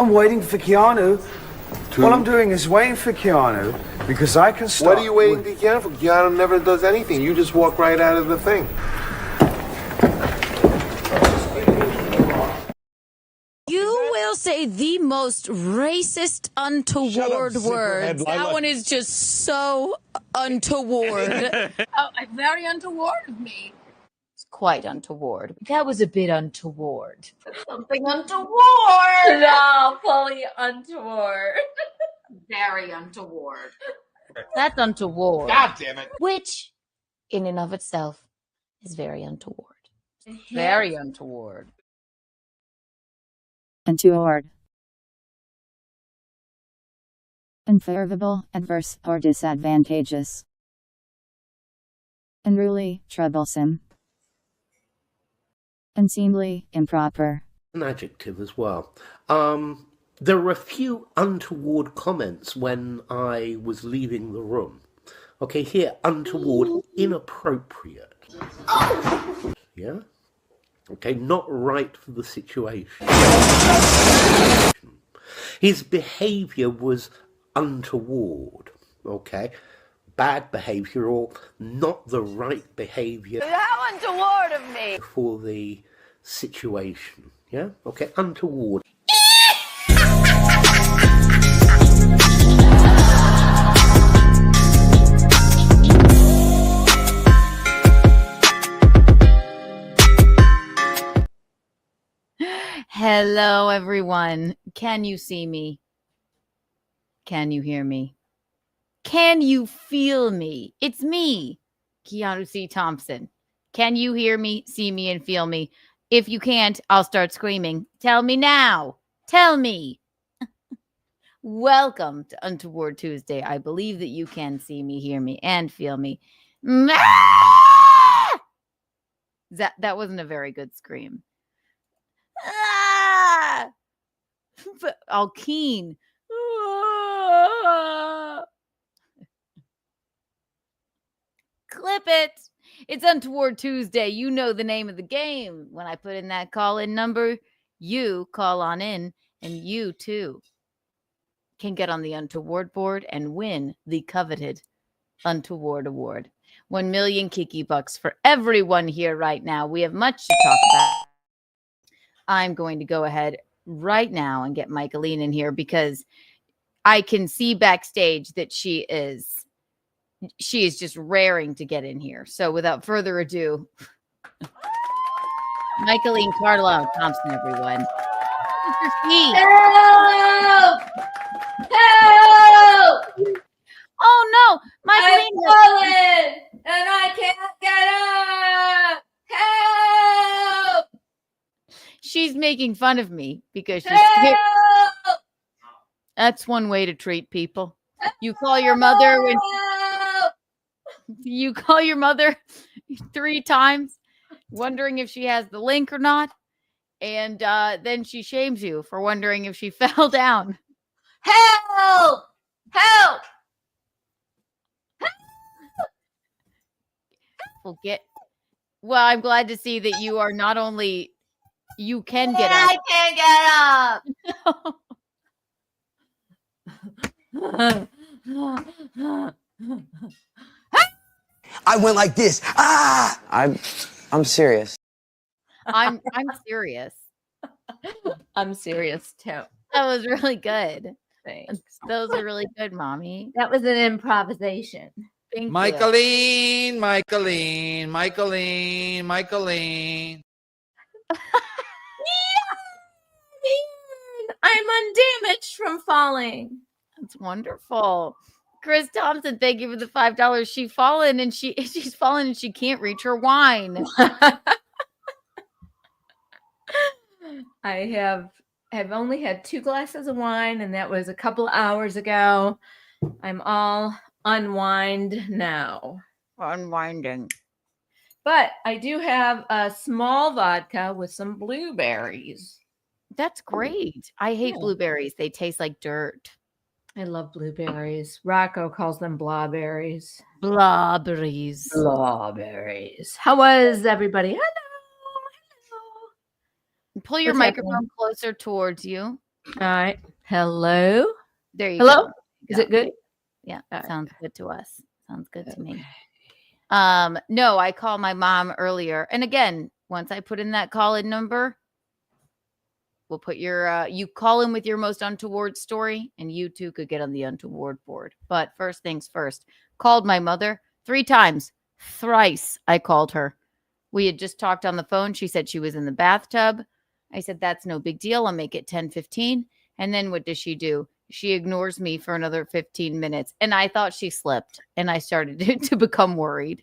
I'm waiting for Keanu. What I'm doing is waiting for Keanu because I can start. What are you waiting for Keanu for? Keanu never does anything. You just walk right out of the thing. You will say the most racist, untoward words. That one is just so untoward. Oh, very untoward of me. It's quite untoward. That was a bit untoward. Something untoward. No, fully untoward. Very untoward. That's untoward. God damn it. Which, in and of itself, is very untoward. Very untoward. Untoward. Unfavorable, adverse, or disadvantageous. Unruly, troublesome. Unseemly, improper. An adjective as well. There were a few untoward comments when I was leaving the room. Okay, here, untoward, inappropriate. Yeah? Okay, not right for the situation. His behaviour was untoward. Okay? Bad behaviour or not the right behaviour. How untoward of me! For the situation. Yeah? Okay, untoward. Hello, everyone. Can you see me? Can you hear me? Can you feel me? It's me, Keanu C. Thompson. Can you hear me, see me, and feel me? If you can't, I'll start screaming. Tell me now. Tell me. Welcome to Untoward Tuesday. I believe that you can see me, hear me, and feel me. That wasn't a very good scream. All keen. Clip it. It's Untoward Tuesday. You know the name of the game. When I put in that call-in number, you call on in, and you too can get on the Untoward board and win the coveted Untoward Award. 1 million Kiki bucks for everyone here right now. We have much to talk about. I'm going to go ahead right now and get Michaelene in here because I can see backstage that she is just raring to get in here. So without further ado, Michaelene Carlisle Thompson, everyone. Help! Help! Oh no, Michaelene! I'm falling and I can't get up! Help! She's making fun of me because she's Help! scared. That's one way to treat people. You call your mother when you call your mother 3 times, wondering if she has the link or not, and then she shames you for wondering if she fell down. Help! Help! Well, I'm glad to see that you are not only you can get up. I can't get up. I went like this. Ah! I'm serious. I'm serious. I'm serious too. That was really good. Thanks. Those are really good, Mommy. That was an improvisation. Thank you. Michaelene. I'm undamaged from falling. That's wonderful. Chris Thompson, thank you for the $5. She's fallen and she's fallen and she can't reach her wine. I have only had 2 glasses of wine, and that was a couple hours ago. I'm all unwind now. Unwinding. But I do have a small vodka with some blueberries. That's great. I hate Yeah. blueberries. They taste like dirt. I love blueberries. Rocco calls them blawberries. Blawberries. Blawberries. How was everybody? Hello. Pull your What's microphone happening? closer towards you. All right. Hello. There you Hello. go. Is it good? Yeah, All right. sounds good to us. Sounds good to me. No, I called my mom earlier. And again, once I put in that call-in number, we'll put your you call in with your most untoward story, and you too could get on the untoward board. But first things first, called my mother 3 times. Thrice I called her. We had just talked on the phone. She said she was in the bathtub. I said, that's no big deal. I'll make it 10:15. And then what does she do? She ignores me for another 15 minutes. And I thought she slipped. And I started to become worried.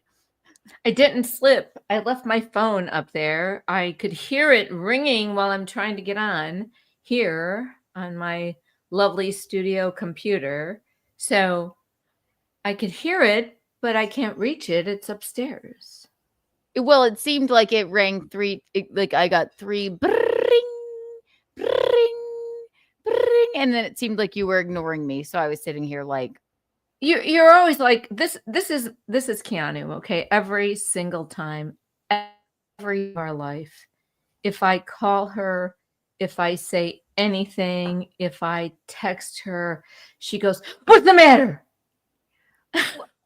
I didn't slip. I left my phone up there. I could hear it ringing while I'm trying to get on here on my lovely studio computer. So I could hear it, but I can't reach it. It's upstairs. Well, it seemed like it rang 3, like I got 3 bring, bring, bring, and then it seemed like you were ignoring me. So I was sitting here like, You're always like this is Keanu, okay? Every single time, every our life. If I call her, if I say anything, if I text her, she goes, "What's the matter?"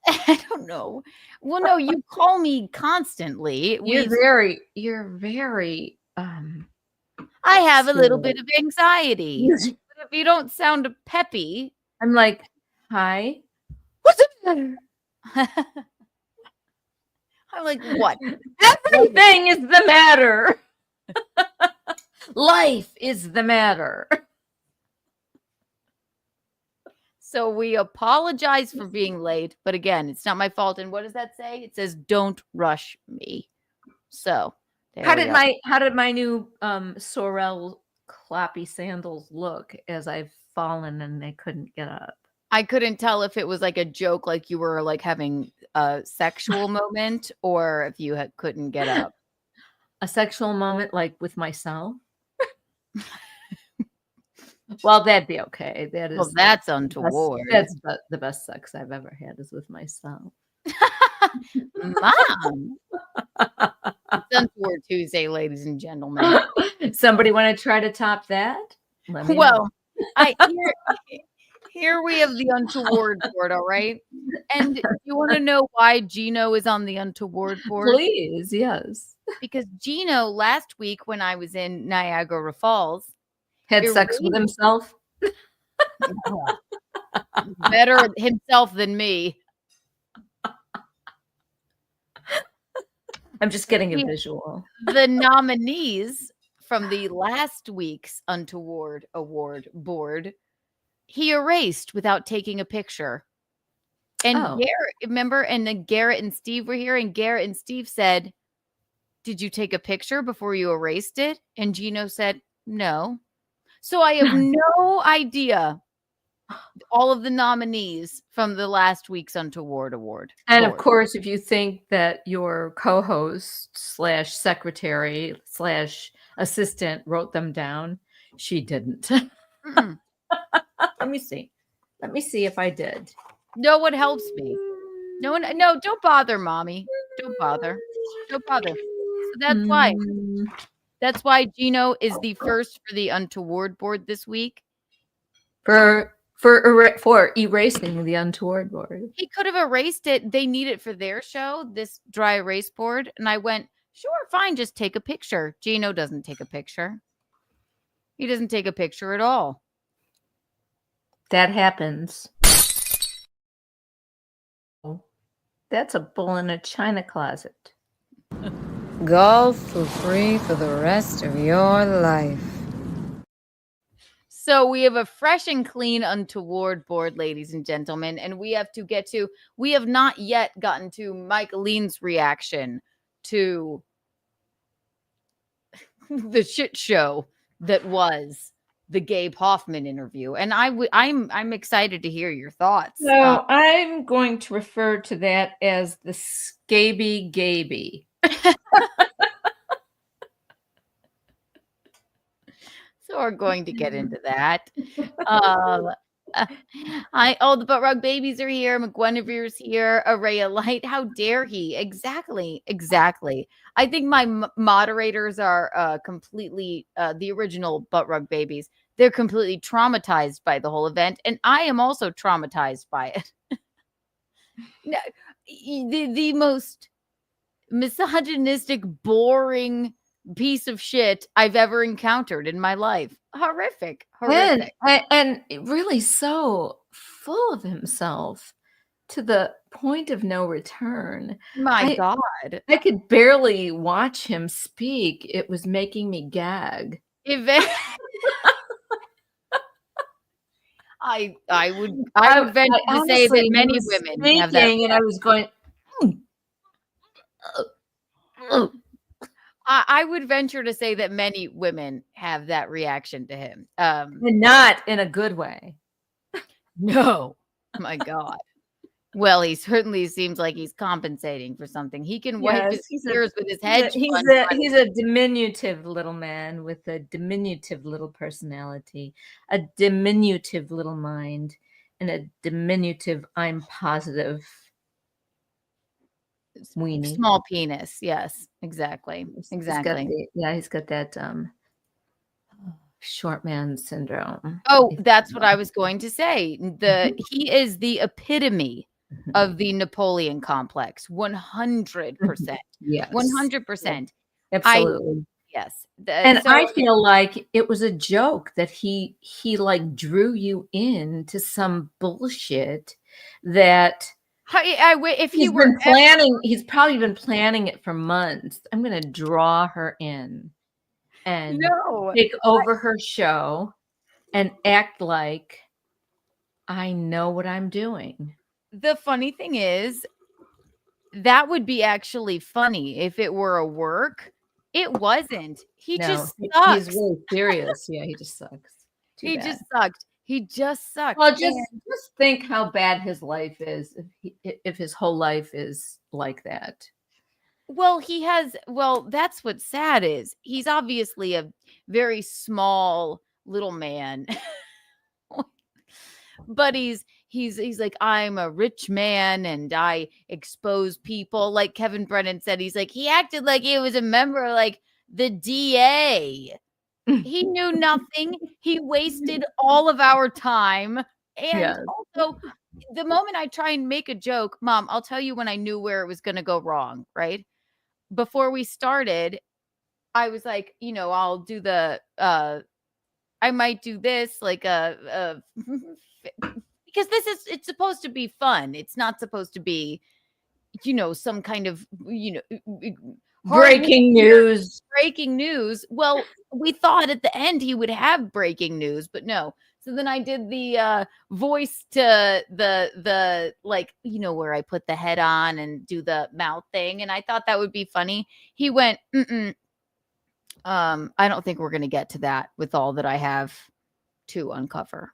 I don't know. Well, no, you call me constantly. You're very I have a little so- bit of anxiety. But if you don't sound peppy, I'm like, "Hi. What's the matter?" I'm like, what? Everything is the matter. Life is the matter. So we apologize for being late, but again, it's not my fault. And what does that say? It says, "Don't rush me." So How there did my new Sorel clappy sandals look as I've fallen and I couldn't get up? I couldn't tell if it was like a joke, like you were like having a sexual moment, or if you couldn't get up. A sexual moment like with myself? Well, that'd be okay. That is Well, that's the untoward. the best sex I've ever had is with myself. Mom. It's Untoward Tuesday, ladies and gentlemen. Somebody want to try to top that? Let me know. Well, here we have the untoward board, all right? And you want to know why Gino is on the untoward board? Please, yes. Because Gino, last week when I was in Niagara Falls, Had sex with himself? better himself than me. I'm just getting a visual. The nominees from the last week's Untoward Award board, he erased without taking a picture. And Garrett, remember, and then Garrett and Steve were here, and Garrett and Steve said, "Did you take a picture before you erased it?" And Gino said, "No." So I have no idea all of the nominees from the last week's Untoward Award. And of course, if you think that your co-host / secretary / assistant wrote them down, she didn't. Let me see. Let me see if I did. No one helps me. No, don't bother, mommy. Don't bother. Don't bother. So that's why. That's why Gino is the first for the Untoward board this week. For erasing the Untoward board. He could have erased it. They need it for their show, this dry erase board. And I went, sure, fine, just take a picture. Gino doesn't take a picture. He doesn't take a picture at all. That happens. That's a bull in a china closet. Golf for free for the rest of your life. So we have a fresh and clean Untoward board, ladies and gentlemen, and we have not yet gotten to Michaelene's reaction to the shit show that was the Gabe Hoffman interview. And I'm excited to hear your thoughts. So I'm going to refer to that as the scaby gaby. So we're going to get into that. The butt rug babies are here. McGuinevere's here. Araya Light. How dare he? Exactly. I think my moderators are completely the original butt rug babies. They're completely traumatized by the whole event, and I am also traumatized by it. No, the most misogynistic, boring piece of shit I've ever encountered in my life. Horrific. And really so full of himself to the point of no return. My God. I could barely watch him speak. It was making me gag. I would venture to say that many women have that. And I was going. I would venture to say that many women have that reaction to him. And not in a good way. No, my God. Well, he certainly seems like he's compensating for something. He can wipe his tears with his hedge fund. He's a diminutive little man with a diminutive little personality, a diminutive little mind, and a diminutive I'm positive weenie. Small penis. Yes, exactly. He's got that short man syndrome. Oh, that's what I was going to say. He is the epitome of the Napoleon complex. 100%. Yes. 100%. Absolutely. Yes. I feel like it was a joke that he like drew you into some bullshit that if he he's were been planning, he's probably been planning it for months. I'm going to draw her in and take over her show and act like I know what I'm doing. The funny thing is, that would be actually funny if it were a work. It wasn't. He just sucks. He's really serious. Yeah, he just sucks. He just sucked. Well, just think how bad his life is if his whole life is like that. Well, that's what's sad is he's obviously a very small little man. But he's like, I'm a rich man and I expose people. Like Kevin Brennan said, he's like, he acted like he was a member, like the DA. He knew nothing. He wasted all of our time. And also, the moment I try and make a joke, Mom, I'll tell you when I knew where it was going to go wrong, right? Before we started, I was like, I'll do the, I might do this, like because it's supposed to be fun. It's not supposed to be, some kind of, breaking news. Well, we thought at the end he would have breaking news, but no. So then I did the voice to the like, where I put the head on and do the mouth thing. And I thought that would be funny. He went, I don't think we're going to get to that with all that I have to uncover.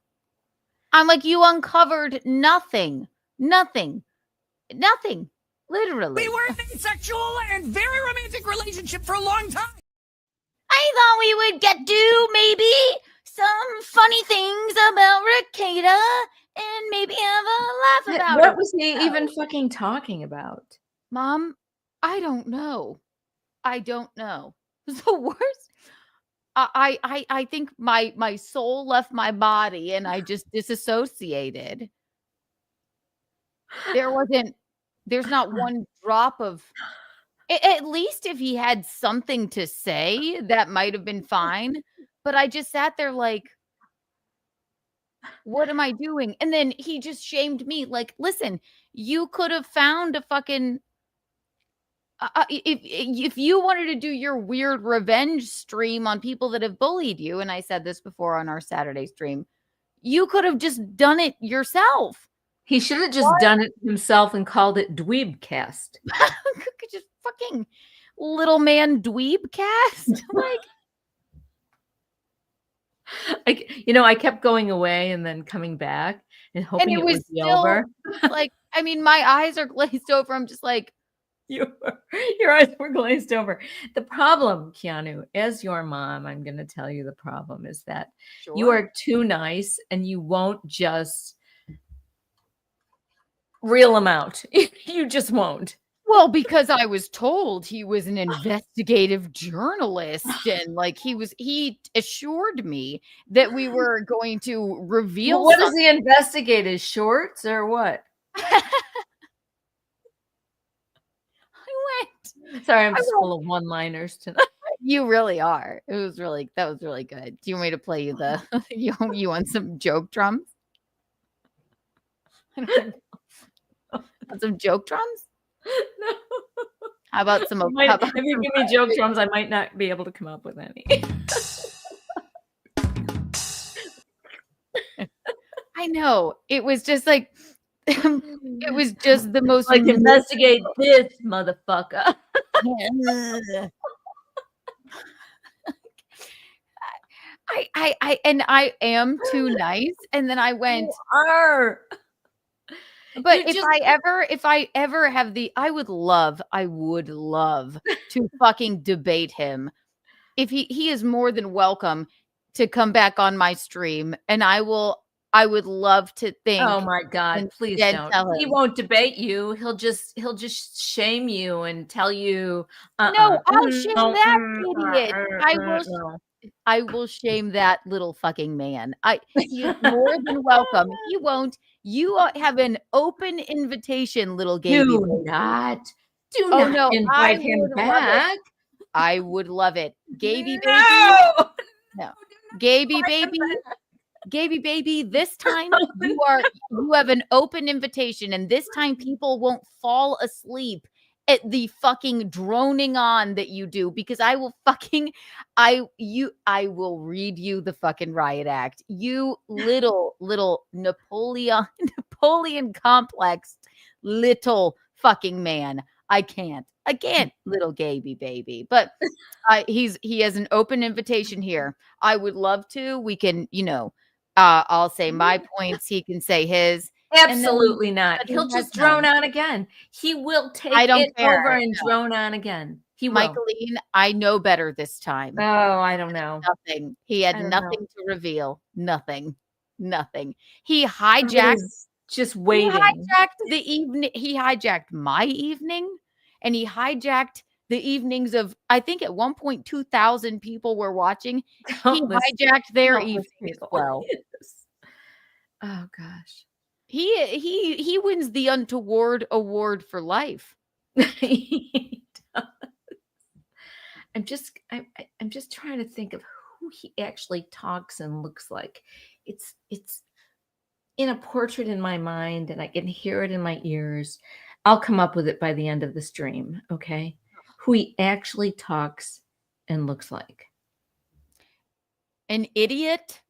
I'm like, you uncovered nothing. Literally. We were in a sexual and very romantic relationship for a long time. I thought we would get to maybe some funny things about Ricada and maybe have a laugh about it. What was he even fucking talking about? Mom, I don't know. It's the worst. I think my soul left my body and I just disassociated. There's not one drop of, at least if he had something to say, that might have been fine. But I just sat there like, what am I doing? And then he just shamed me. Like, listen, you could have found a fucking, if you wanted to do your weird revenge stream on people that have bullied you, and I said this before on our Saturday stream, you could have just done it yourself. He should have just done it himself and called it Dweebcast. Just fucking little man Dweebcast. I kept going away and then coming back and hoping it would be over. Like, I mean, my eyes are glazed over. I'm just like, Your eyes were glazed over. The problem, Keanu, as your mom, I'm going to tell you the problem is that you Sure. are too nice and you won't just reel him out. You just won't. Well, because I was told he was an investigative journalist and like he assured me that we were going to reveal What does something. he investigate? His shorts or what? I went. Sorry, I'm I just went. full of one-liners tonight. You really are. That was really good. Do you want me to play you the you want some joke drums? Want some joke drums? No. How about some? If you give me joke drums, I might not be able to come up with any. I know. It was just like it was just the most like investigate this motherfucker. I am too nice, and then I went. You are. But if I ever have I would love to fucking debate him. If he is more than welcome to come back on my stream, and I would love to think. Oh my God, please don't. He won't debate you. He'll just shame you and tell you No, I'll shame that idiot. I will shame that little fucking man. He is more than welcome. He won't. You have an open invitation, little Gaby. Do not invite him back. I would love it. Gaby baby. No. Gaby baby, this time you have an open invitation, and this time people won't fall asleep at the fucking droning on that you do, because I will read you the fucking riot act. You little Napoleon complex little fucking man. I can't, little Gaby baby. But he has an open invitation here. I would love to. We can, I'll say my points. He can say his. Absolutely not. He'll just drone on again. He will take it over and drone on again. He will. Michaelene, I know better this time. Oh, I don't know. Nothing. He had nothing to reveal. Nothing. He hijacked. Just waiting. He hijacked the evening. He hijacked my evening, and he hijacked the evenings of, I think at one point 2,000 people were watching. He hijacked their evening as well. Oh gosh. He wins the Untoward Award for life. He does. I'm just trying to think of who he actually talks and looks like. It's in a portrait in my mind, and I can hear it in my ears. I'll come up with it by the end of the stream, okay? Who he actually talks and looks like. An idiot?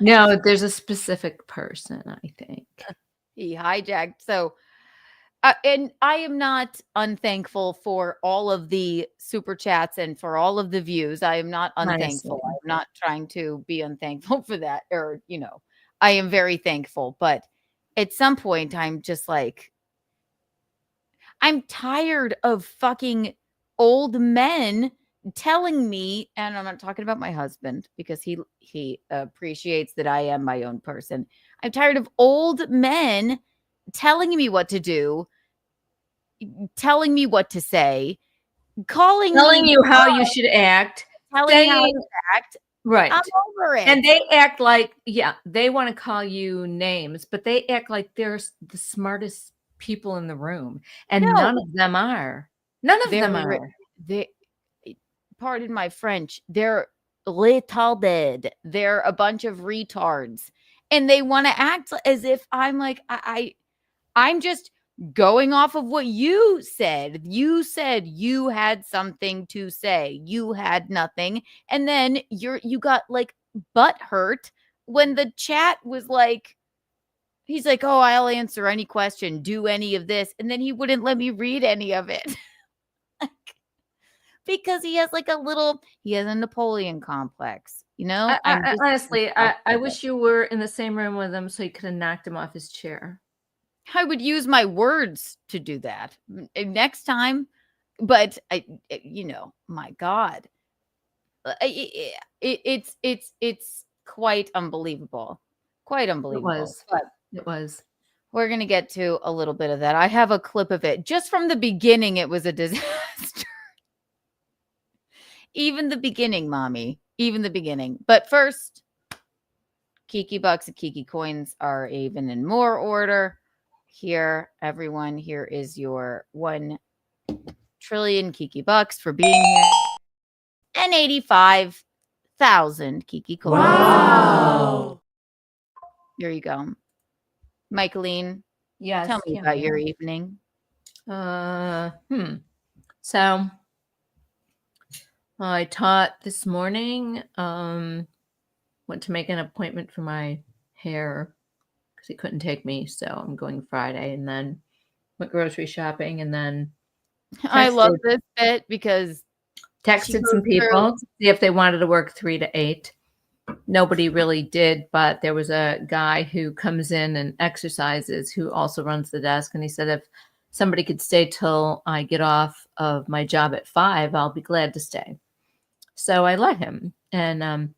No, there's a specific person, I think. He hijacked. So, and I am not unthankful for all of the super chats and for all of the views. I am not unthankful. I'm not trying to be unthankful for that. Or, I am very thankful. But at some point, I'm just like, I'm tired of fucking old men telling me, and I'm not talking about my husband because he appreciates that I am my own person. I'm tired of old men telling me what to do, telling me what to say, telling you how you should act, telling me how to act. Right. I'm over it. And they act like, they want to call you names, but they act like they're the smartest people in the room. And none of them are. None of them are. Pardon my French, they're retarded. They're a bunch of retards. And they want to act as if I'm like, I'm just going off of what you said. You said you had something to say. You had nothing. And then you got like butt hurt when the chat was like, he's like, oh, I'll answer any question, do any of this. And then he wouldn't let me read any of it. Because he has a Napoleon complex, Honestly, I wish you were in the same room with him so you could have knocked him off his chair. I would use my words to do that next time. But my God, it's quite unbelievable, quite It unbelievable. was. But It was. we're gonna get to a little bit of that. I have a clip of it just from the beginning. It was a disaster. Even the beginning, mommy. Even the beginning. But first, Kiki Bucks and Kiki Coins are even in more order. Here, everyone, here is your 1 trillion Kiki Bucks for being here. And 85,000 Kiki Coins. Wow. Here you go. Michaelene, Yes. tell me can't about wait. your evening. So I taught this morning. Went to make an appointment for my hair because he couldn't take me, so I'm going Friday, and then went grocery shopping, and then I love texted this bit because some goes through- people to see if they wanted to work 3 to 8. Nobody really did, but there was a guy who comes in and exercises who also runs the desk, and he said if somebody could stay till I get off of my job at 5, I'll be glad to stay. So I let him, and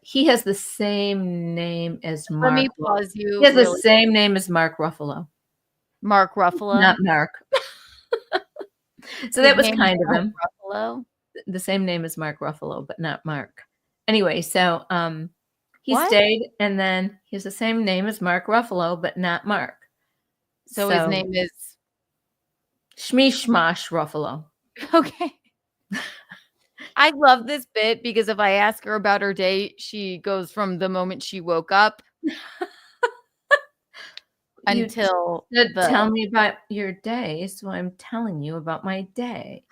he has the same name as Mark. Let me pause you. He has really the same name as Mark Ruffalo, Mark Ruffalo. not Mark. So that was kind of him. Ruffalo. The same name as Mark Ruffalo, but not Mark. Anyway, so he What? stayed, and then he has the same name as Mark Ruffalo, but not Mark. So his name is Shmeeshmash Ruffalo. okay. I love this bit because if I ask her about her day, she goes from the moment she woke up until Tell me about your day, so I'm telling you about my day.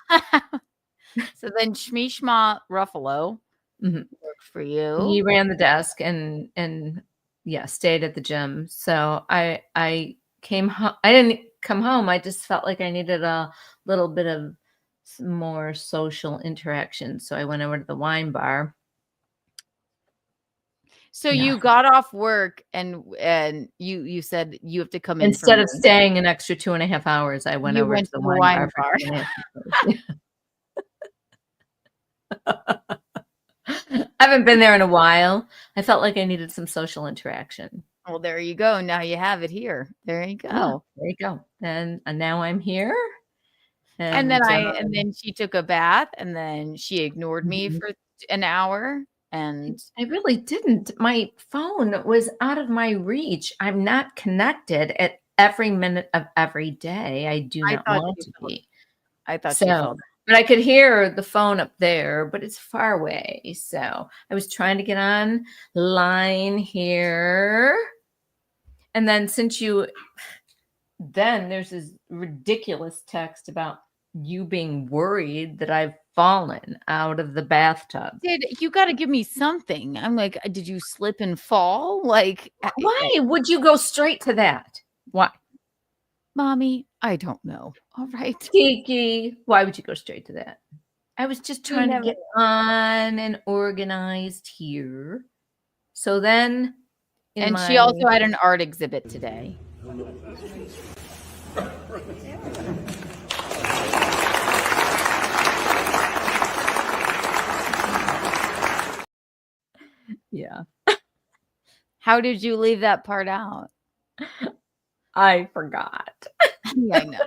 So then Shmeeshma Ruffalo worked for you. He ran the desk and yeah, stayed at the gym. So I came home. I didn't come home. I just felt like I needed a little bit of more social interaction. So I went over to the wine bar. So you got off work and you said you have to come in instead of staying an extra 2.5 hours. I went over to the wine bar. I haven't been there in a while. I felt like I needed some social interaction. Well, there you go. Now you have it here. There you go. Yeah, there you go. And now I'm here. And then she took a bath, and then she ignored me for an hour. And I really didn't. My phone was out of my reach. I'm not connected at every minute of every day. I do not want to be. I thought so. But I could hear the phone up there, but it's far away. So I was trying to get on line here. And then there's this ridiculous text about you being worried that I've fallen out of the bathtub. You got to give me something. I'm like, did you slip and fall? Like, why would you go straight to that? Why? Mommy, I don't know. All right. Kiki, why would you go straight to that? I was just trying to get on and organized here. So then she also had an art exhibit today. Yeah. How did you leave that part out? I forgot. Yeah, I know.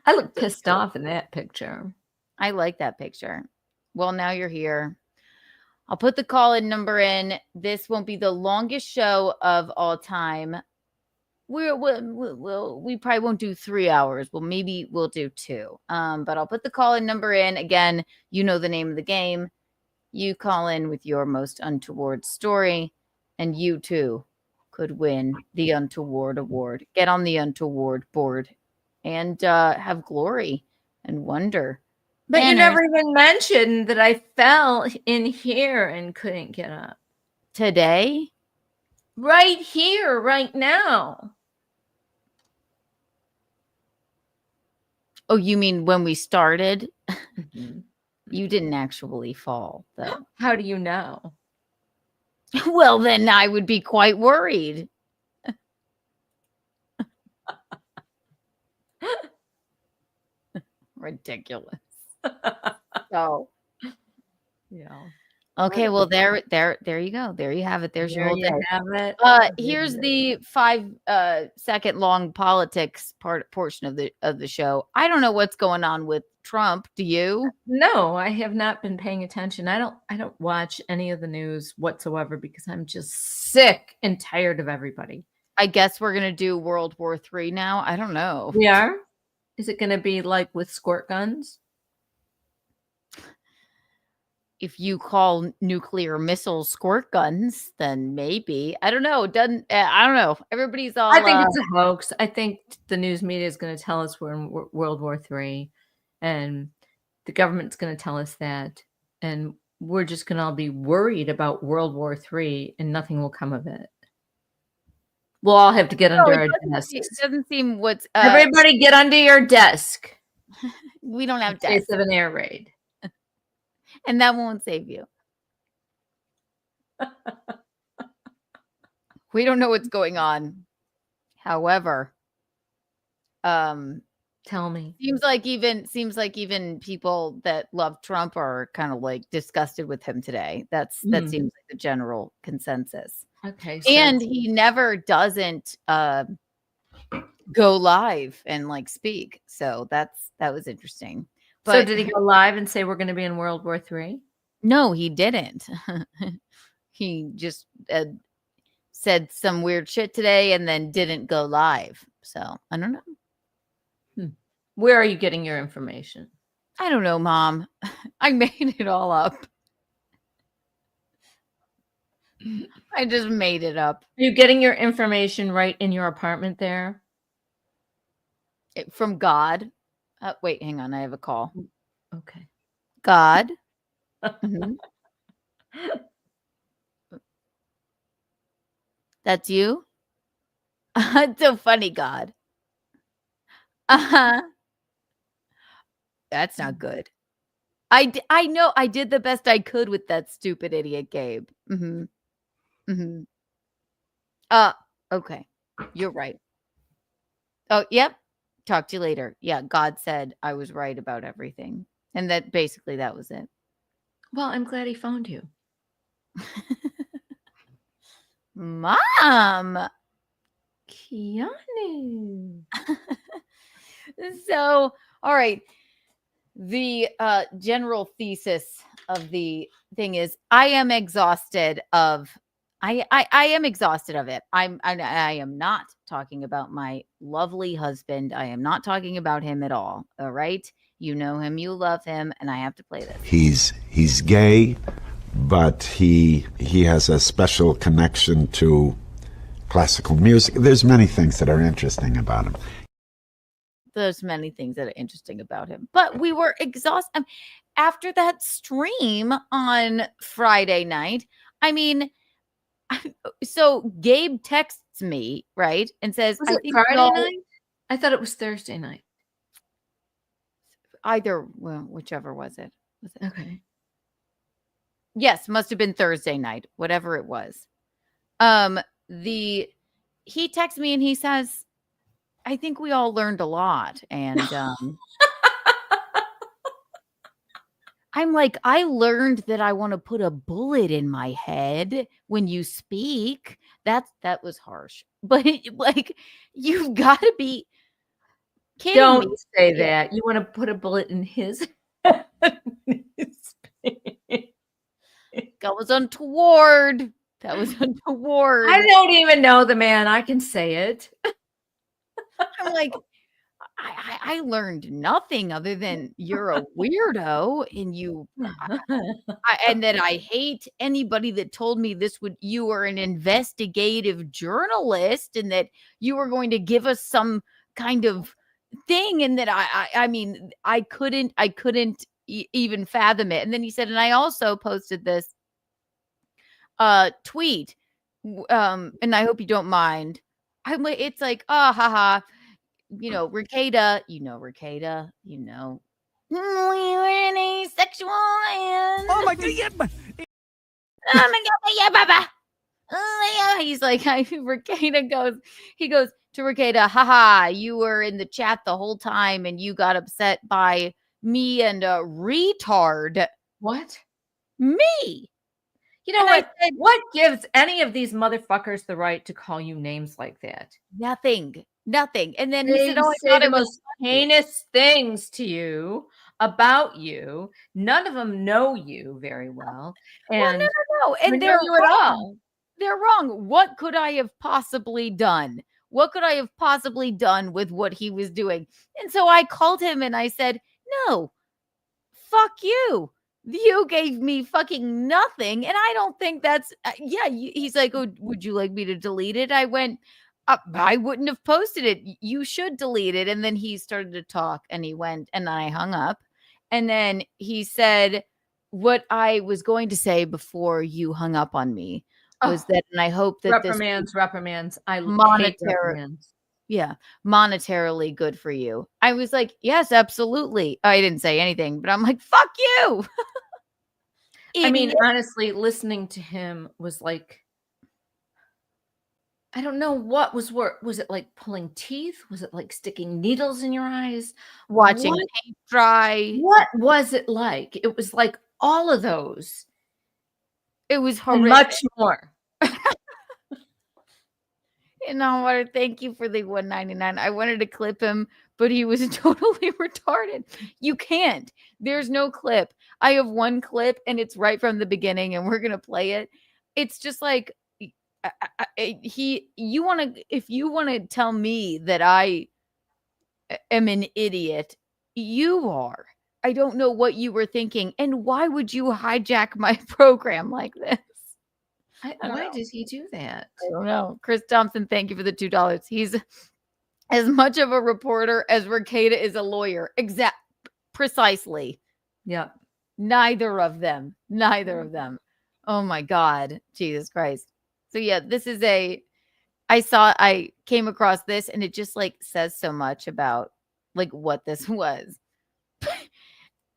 I look pissed off in that picture. I like that picture. Well, now you're here. I'll put the call-in number in. This won't be the longest show of all time. We probably won't do 3 hours. Well, maybe we'll do 2. But I'll put the call-in number in. Again, you know the name of the game. You call in with your most untoward story, and you too could win the Untoward Award. Get on the Untoward board and have glory and wonder. But you never even mentioned that I fell in here and couldn't get up. Today? Right here, right now. Oh, you mean when we started? You didn't actually fall, though. How do you know? Well, then I would be quite worried. Ridiculous. So, Yeah. okay, well there you go. There you have it. There's your There whole you day. have it. Here's the 5-second long politics portion of the show. I don't know what's going on with Trump. Do you? No, I have not been paying attention. I don't watch any of the news whatsoever because I'm just sick and tired of everybody. I guess we're gonna do World War III now. I don't know. We are? Is it gonna be like with squirt guns? If you call nuclear missiles squirt guns, then maybe. I don't know. I don't know. Everybody's all. I think it's a hoax. I think the news media is going to tell us we're in World War III, and the government's going to tell us that, and we're just going to all be worried about World War III, and nothing will come of it. We'll all have to get under our desks. It doesn't seem what's. Everybody, get under your desk. We don't have in case desks. of an air raid. And that won't save you. We don't know what's going on. However, tell me. Seems like even people that love Trump are kind of like disgusted with him today. That seems like the general consensus. Okay. And he never doesn't go live and like speak. So that was interesting. But So did he go live and say we're going to be in World War III? No, he didn't. He just said some weird shit today and then didn't go live. So I don't know. Where are you getting your information? I don't know, Mom. I made it all up. I just made it up. Are you getting your information right in your apartment there? From God. Wait, hang on. I have a call. Okay. God. Mm-hmm. That's you? It's so funny, God. Uh-huh. That's not good. I know I did the best I could with that stupid idiot Gabe. Mm-hmm. Mm-hmm. Okay. You're right. Oh, yep. Talk to you later. Yeah, God said I was right about everything. And that basically that was it. Well, I'm glad he found you. Mom. Keanu. So, all right. The general thesis of the thing is I am exhausted of I am exhausted of it. I am not talking about my lovely husband. I am not talking about him at all. All right. You know him, you love him, and I have to play this. He's gay, but he has a special connection to classical music. There's many things that are interesting about him. There's many things that are interesting about him. But we were exhausted after that stream on Friday night. I mean, so Gabe texts me, right? And says, Was it Friday night? I thought it was Thursday night. Whichever was it. Okay. Yes, must have been Thursday night, whatever it was. He texts me and he says, I think we all learned a lot. And I'm like, I learned that I want to put a bullet in my head when you speak. That was harsh. But like, you've got to be kidding Don't me. say that. You want to put a bullet in his head. That was untoward. That was untoward. I don't even know the man. I can say it. I'm like, I learned nothing other than you're a weirdo and that I hate anybody that told me you were an investigative journalist and that you were going to give us some kind of thing. And that I mean, I couldn't even fathom it. And then he said, and I also posted this tweet. And I hope you don't mind. It's like, oh, haha. Ricada, we were an asexual. Oh my God, yeah, Oh my God, yeah, Baba. yeah. He's like, Rekieta goes, he goes to Rekieta, haha, you were in the chat the whole time and you got upset by me and a retard. What? Me. You know And I what? said, What gives any of these motherfuckers the right to call you names like that? nothing. And then he They said, oh, I say thought the it was most heinous things to you about you. None of them know you very well. And no. they And know they're you at all. They're wrong. What could I have possibly done? What could I have possibly done with what he was doing? And so I called him and I said, no, fuck you. You gave me fucking nothing. And I don't think that's, he's like, oh, would you like me to delete it? I went, I wouldn't have posted it. You should delete it. And then he started to talk and he went and I hung up. And then he said what I was going to say before you hung up on me was that, and I hope that reprimands. I hate monetary, reprimands. monetarily good for you. I was like, yes, absolutely. I didn't say anything, but I'm like, fuck you. I mean, honestly, listening to him was like, I don't know what was worse. Was it like pulling teeth? Was it like sticking needles in your eyes? Watching paint dry? What was it like? It was like all of those. It was horrific. horrific. Much more. You know what? Thank you for the $1.99. I wanted to clip him, but he was totally retarded. You can't. There's no clip. I have one clip, and it's right from the beginning, and we're gonna play it. It's just like if you want to tell me that I am an idiot, you are. I don't know what you were thinking, and why would you hijack my program like this? Why did he do that? I don't know. Chris Thompson, thank you for the $2. He's as much of a reporter as Rekieta is a lawyer. Precisely. Yeah. Neither of them. Oh my God. Jesus Christ. So yeah, this is I came across this and it just like says so much about like what this was.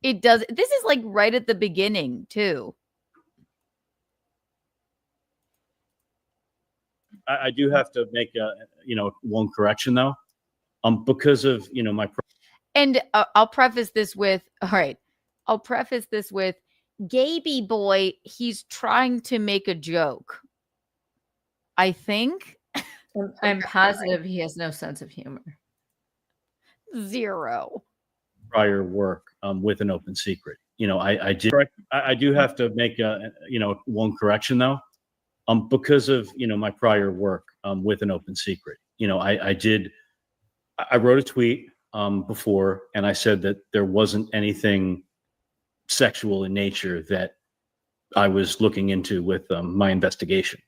It does. This is like right at the beginning too. I do have to make one correction though, because of my. And I'll preface this with, Gaby boy, he's trying to make a joke. I think. I'm positive he has no sense of humor. Zero. Prior work with an open secret. I do have to make one correction though. Because of my prior work with an open secret, I wrote a tweet before, and I said that there wasn't anything sexual in nature that I was looking into with my investigation.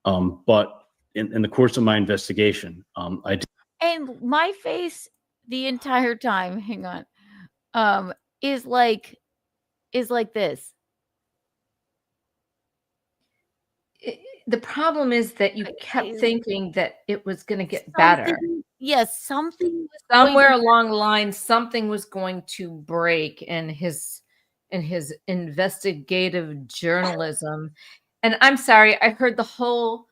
But in the course of my investigation, I did. And my face the entire time, hang on, is like this. The problem is that you kept thinking that it was going to get better. Yes, something somewhere along the line, something was going to break in his investigative journalism. And I'm sorry, I heard the whole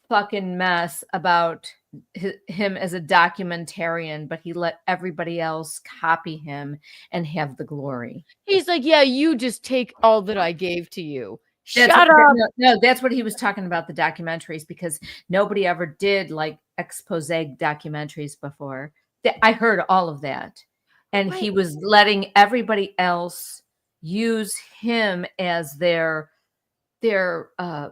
fucking mess about him as a documentarian, but he let everybody else copy him and have the glory. He's like, yeah, you just take all that I gave to you. Shut up. No, that's what he was talking about, the documentaries, because nobody ever did like expose documentaries before. I heard all of that. And he was letting everybody else use him as their I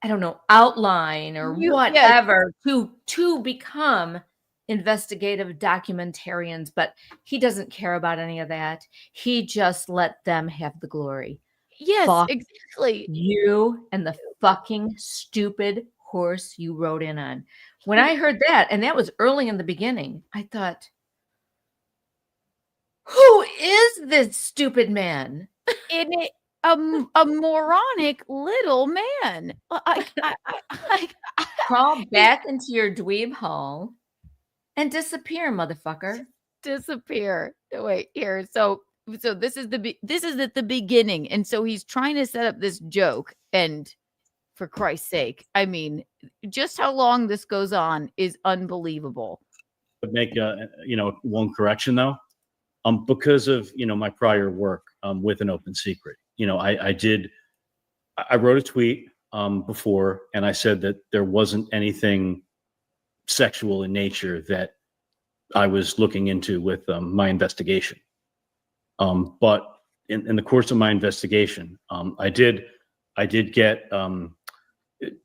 don't know, outline or whatever to become investigative documentarians. But he doesn't care about any of that. He just let them have the glory. Yes, Fuck exactly. You and the fucking stupid horse you rode in on. When I heard that, and that was early in the beginning, I thought, who is this stupid man? A moronic little man. Crawl back into your dweeb hole and disappear, motherfucker. Disappear. Wait, here. So this is at the beginning, and so he's trying to set up this joke, and for Christ's sake. I mean, just how long this goes on is unbelievable. Make one correction though. Because of my prior work with an open secret. I wrote a tweet before, and I said that there wasn't anything sexual in nature that I was looking into with my investigation. But in the course of my investigation, I did get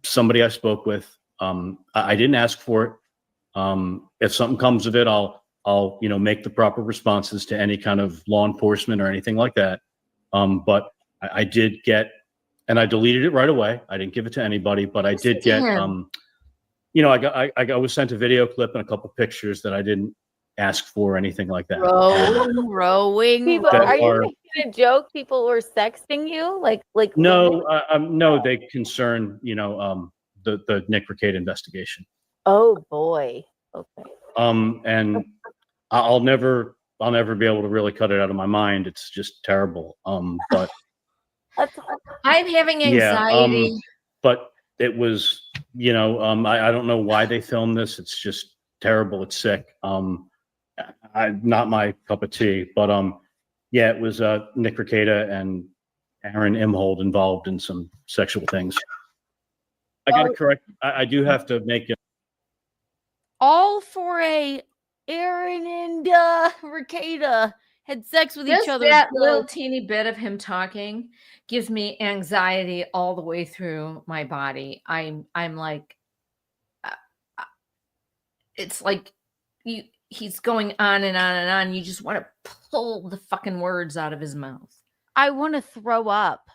somebody I spoke with. I didn't ask for it. If something comes of it, I'll make the proper responses to any kind of law enforcement or anything like that. But I did get, and I deleted it right away. I didn't give it to anybody, but I did get, I was sent a video clip and a couple pictures that I didn't ask for or anything like that. Rowing. People, are you making a joke? People were sexting you? Like No, no, they concern, the Nick Ricada investigation. Oh boy. Okay. And I'll never be able to really cut it out of my mind. It's just terrible. But I'm having anxiety. yeah, but it was, I don't know why they filmed this. It's just terrible. It's sick. Not my cup of tea, but yeah, it was Nick Ricada and Aaron Imhold involved in some sexual things. I got to correct. I do have to make it. All for Aaron and Ricada had sex with each other. That little teeny bit of him talking gives me anxiety all the way through my body. I'm like, it's like he's going on and on and on. You just want to pull the fucking words out of his mouth. I want to throw up.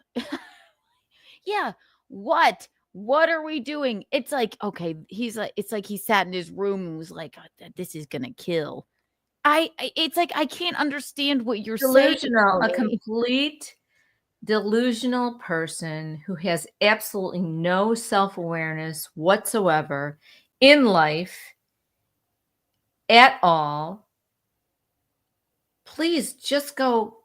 Yeah. What are we doing? It's like, okay, it's like he sat in his room and was like, oh, this is going to kill. It's like, I can't understand what you're Delusional, saying. a complete delusional person who has absolutely no self-awareness whatsoever in life at all. Please just go.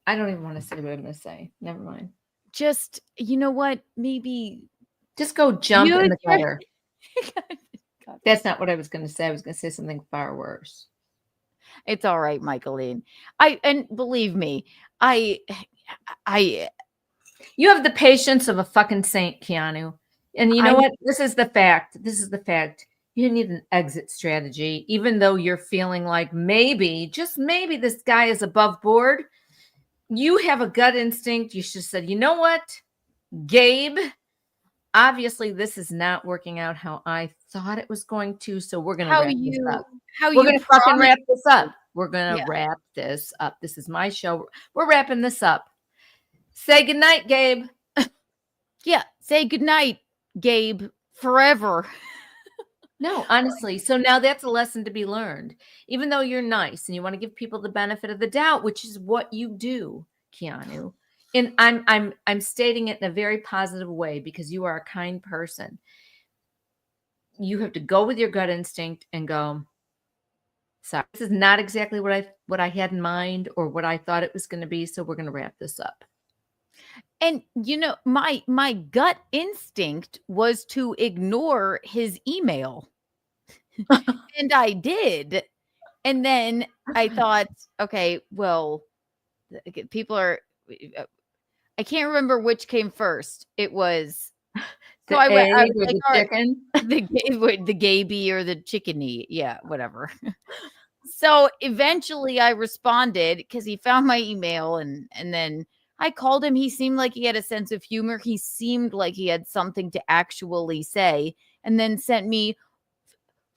I don't even want to say what I'm going to say. Never mind. Just, you know what? Maybe just go jump in the gutter. That's not what I was going to say. I was going to say something far worse. It's all right, Michaelene. And believe me, you have the patience of a fucking saint, Keanu. And you know what? This is the fact. You need an exit strategy, even though you're feeling like maybe, just maybe, this guy is above board. You have a gut instinct. You should have said, you know what, Gabe, obviously this is not working out how I thought it was going to. So we're going to wrap this up. We're going to fucking wrap this up. We're going to wrap this up. This is my show. We're wrapping this up. Say goodnight, Gabe. Yeah. Say goodnight, Gabe, forever. No, honestly. So now that's a lesson to be learned. Even though you're nice and you want to give people the benefit of the doubt, which is what you do, Keanu. And I'm stating it in a very positive way because you are a kind person. You have to go with your gut instinct and go, sorry, this is not exactly what I had in mind or what I thought it was going to be. So we're going to wrap this up. And my gut instinct was to ignore his email. And I did. And then I thought, okay, well, people are, I can't remember which came first. It was the chicken, the gaby or the chickeny. Yeah, whatever. So eventually I responded because he found my email and then I called him. He seemed like he had a sense of humor. He seemed like he had something to actually say, and then sent me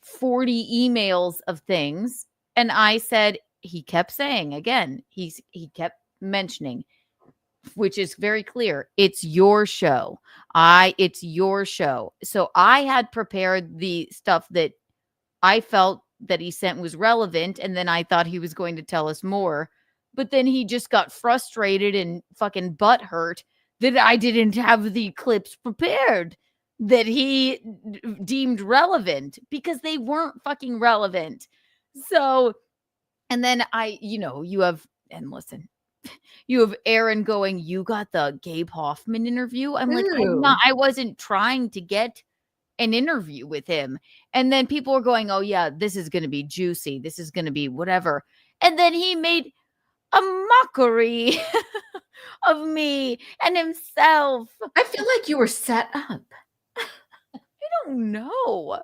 40 emails of things. And I said, he kept saying again, he kept mentioning, which is very clear. It's your show. It's your show. So I had prepared the stuff that I felt that he sent was relevant. And then I thought he was going to tell us more. But then he just got frustrated and fucking butthurt that I didn't have the clips prepared that he deemed relevant because they weren't fucking relevant. So, and then you have, and listen, you have Aaron going, you got the Gabe Hoffman interview. I'm like, Ooh. I wasn't trying to get an interview with him. And then people were going, oh yeah, this is going to be juicy. This is going to be whatever. And then he made a mockery of me and himself. I feel like you were set up. I don't know.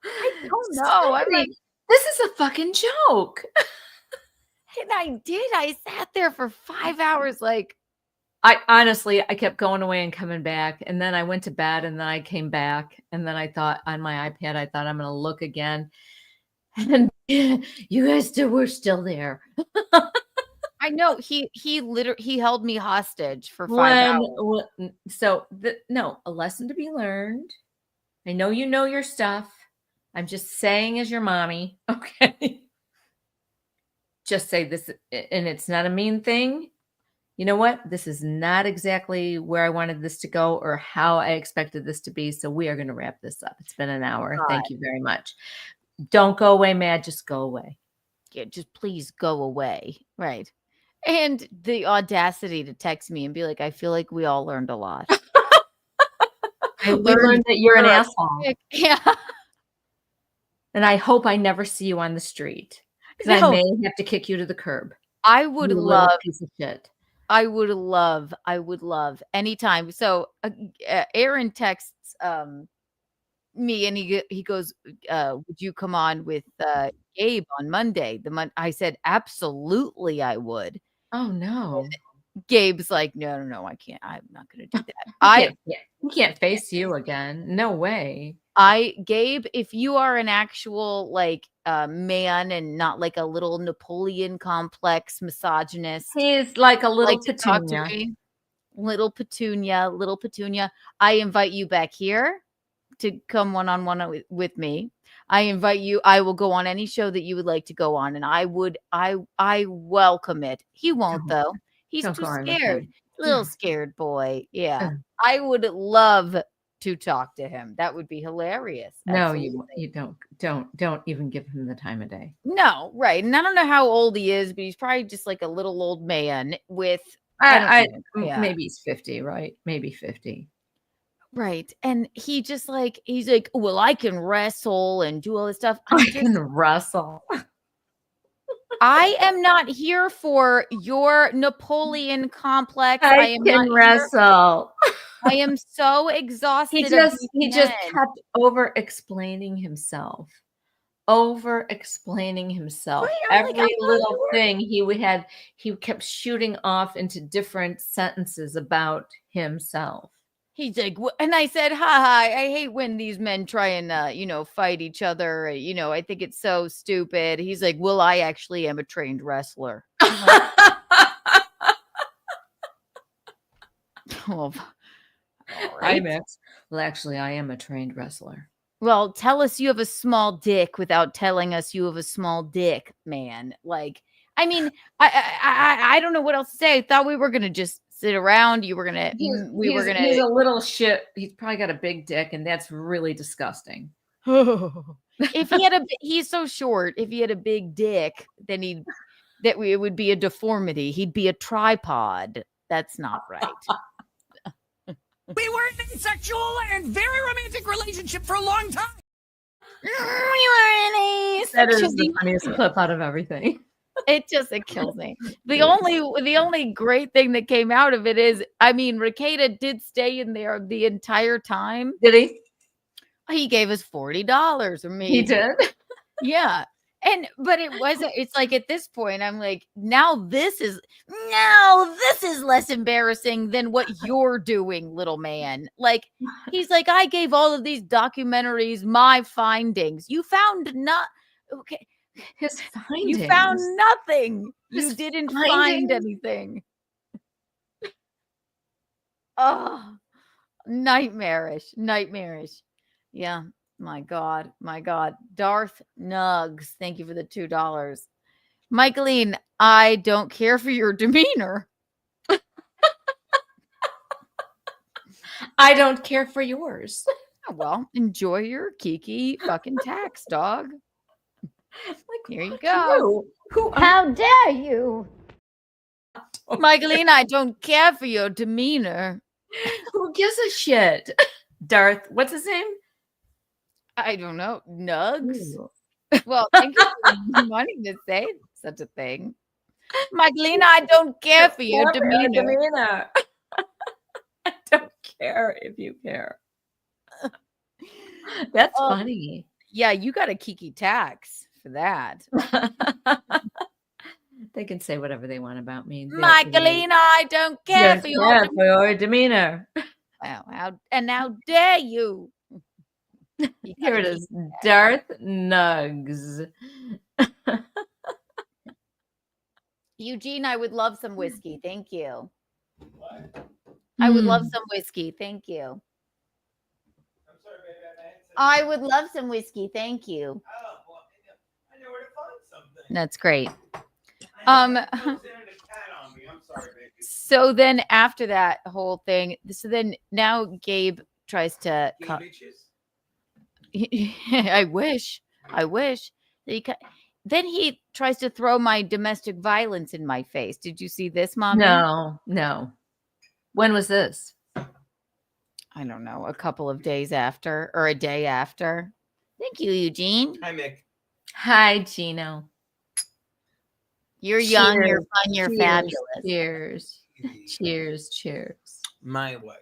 I don't know. I'm like, this is a fucking joke. and I did. I sat there for 5 hours. Like, I honestly, I kept going away and coming back. And then I went to bed and then I came back. And then I thought on my iPad, I thought I'm going to look again. And you guys were still there. I know he held me hostage for 5 hours. So no, a lesson to be learned. I know you know your stuff. I'm just saying as your mommy, okay? Just say this, and it's not a mean thing. You know what? This is not exactly where I wanted this to go or how I expected this to be. So we are going to wrap this up. It's been an hour. God. Thank you very much. Don't go away, Mad. Just go away. Yeah, just please go away. Right. And the audacity to text me and be like, I feel like we all learned a lot. We learned that you're an asshole. Yeah. And I hope I never see you on the street because I may have to kick you to the curb. I would love piece of shit. I would love anytime. So Aaron texts me and he goes, would you come on with Gabe on Monday? I said, absolutely I would. Oh no. Gabe's like, no, I can't. I'm not going to do that. He can't face you again. No way. Gabe, if you are an actual like man and not like a little Napoleon complex misogynist, he's like a little petunia. Little petunia. I invite you back here to come one-on-one with me. I invite you. I will go on any show that you would like to go on, and I welcome it. He won't though. He's too scared. Little scared boy. Yeah. I would love to talk to him. That would be hilarious. No, you don't even give him the time of day. No, right. And I don't know how old he is, but he's probably just like a little old man with maybe he's 50, right? Maybe 50. Right. And he's like, well, I can wrestle and do all this stuff. I can wrestle. I am not here for your Napoleon complex. I can wrestle. I am so exhausted. He just kept over explaining himself. Every little thing he kept shooting off into different sentences about himself. He's like, and I said, I hate when these men try and, fight each other. I think it's so stupid. He's like, well, I actually am a trained wrestler. Well, right. Well, actually, I am a trained wrestler. Well, tell us you have a small dick without telling us you have a small dick, man. Like, I mean, I don't know what else to say. I thought we were going to just sit around. He's a little shit. He's probably got a big dick, and that's really disgusting. He's so short. If he had a big dick, then it would be a deformity. He'd be a tripod. That's not right. We were in a sexual and very romantic relationship for a long time. That is the funniest clip out of everything. It kills me. The only great thing that came out of it is, Rakeda did stay in there the entire time. Did he? He gave us $40 or maybe. He did? Yeah. But it wasn't, it's like at this point, I'm like, now this is less embarrassing than what you're doing, little man. Like, he's like, I gave all of these documentaries my findings. You found okay. His findings. You found nothing. You didn't find anything. Oh, nightmarish. Yeah. My God. Darth Nugs. Thank you for the $2. Michaelene, I don't care for your demeanor. I don't care for yours. Oh, well, enjoy your Kiki fucking tax, dog. Here you go. Who? How dare you? Michaelene, I don't care for your demeanor. Who gives a shit? Darth, what's his name? I don't know. Nugs? Ooh. Well, thank you for wanting to say such a thing. Michaelene, I don't care for your demeanor. I don't care if you care. That's funny. Yeah, you got a Kiki tax for that. They can say whatever they want about me. Michaelene, I don't care for your demeanor. Wow, how dare you? Here it is, Darth Nugs. Eugene, I would love some whiskey. Thank you. I would love some whiskey. Thank you. I'm sorry, baby. I would love some whiskey. Thank you. Oh, well, I know where to find something. That's great. I'm sorry, baby. So then after that whole thing, so then now Gabe tries to I wish. Then he tries to throw my domestic violence in my face. Did you see this, Mommy? No. When was this? I don't know, a couple of days after or a day after. Thank you, Eugene. Hi, Mick. Hi, Gino. You're young, you're fun, you're fabulous. Cheers. My wife.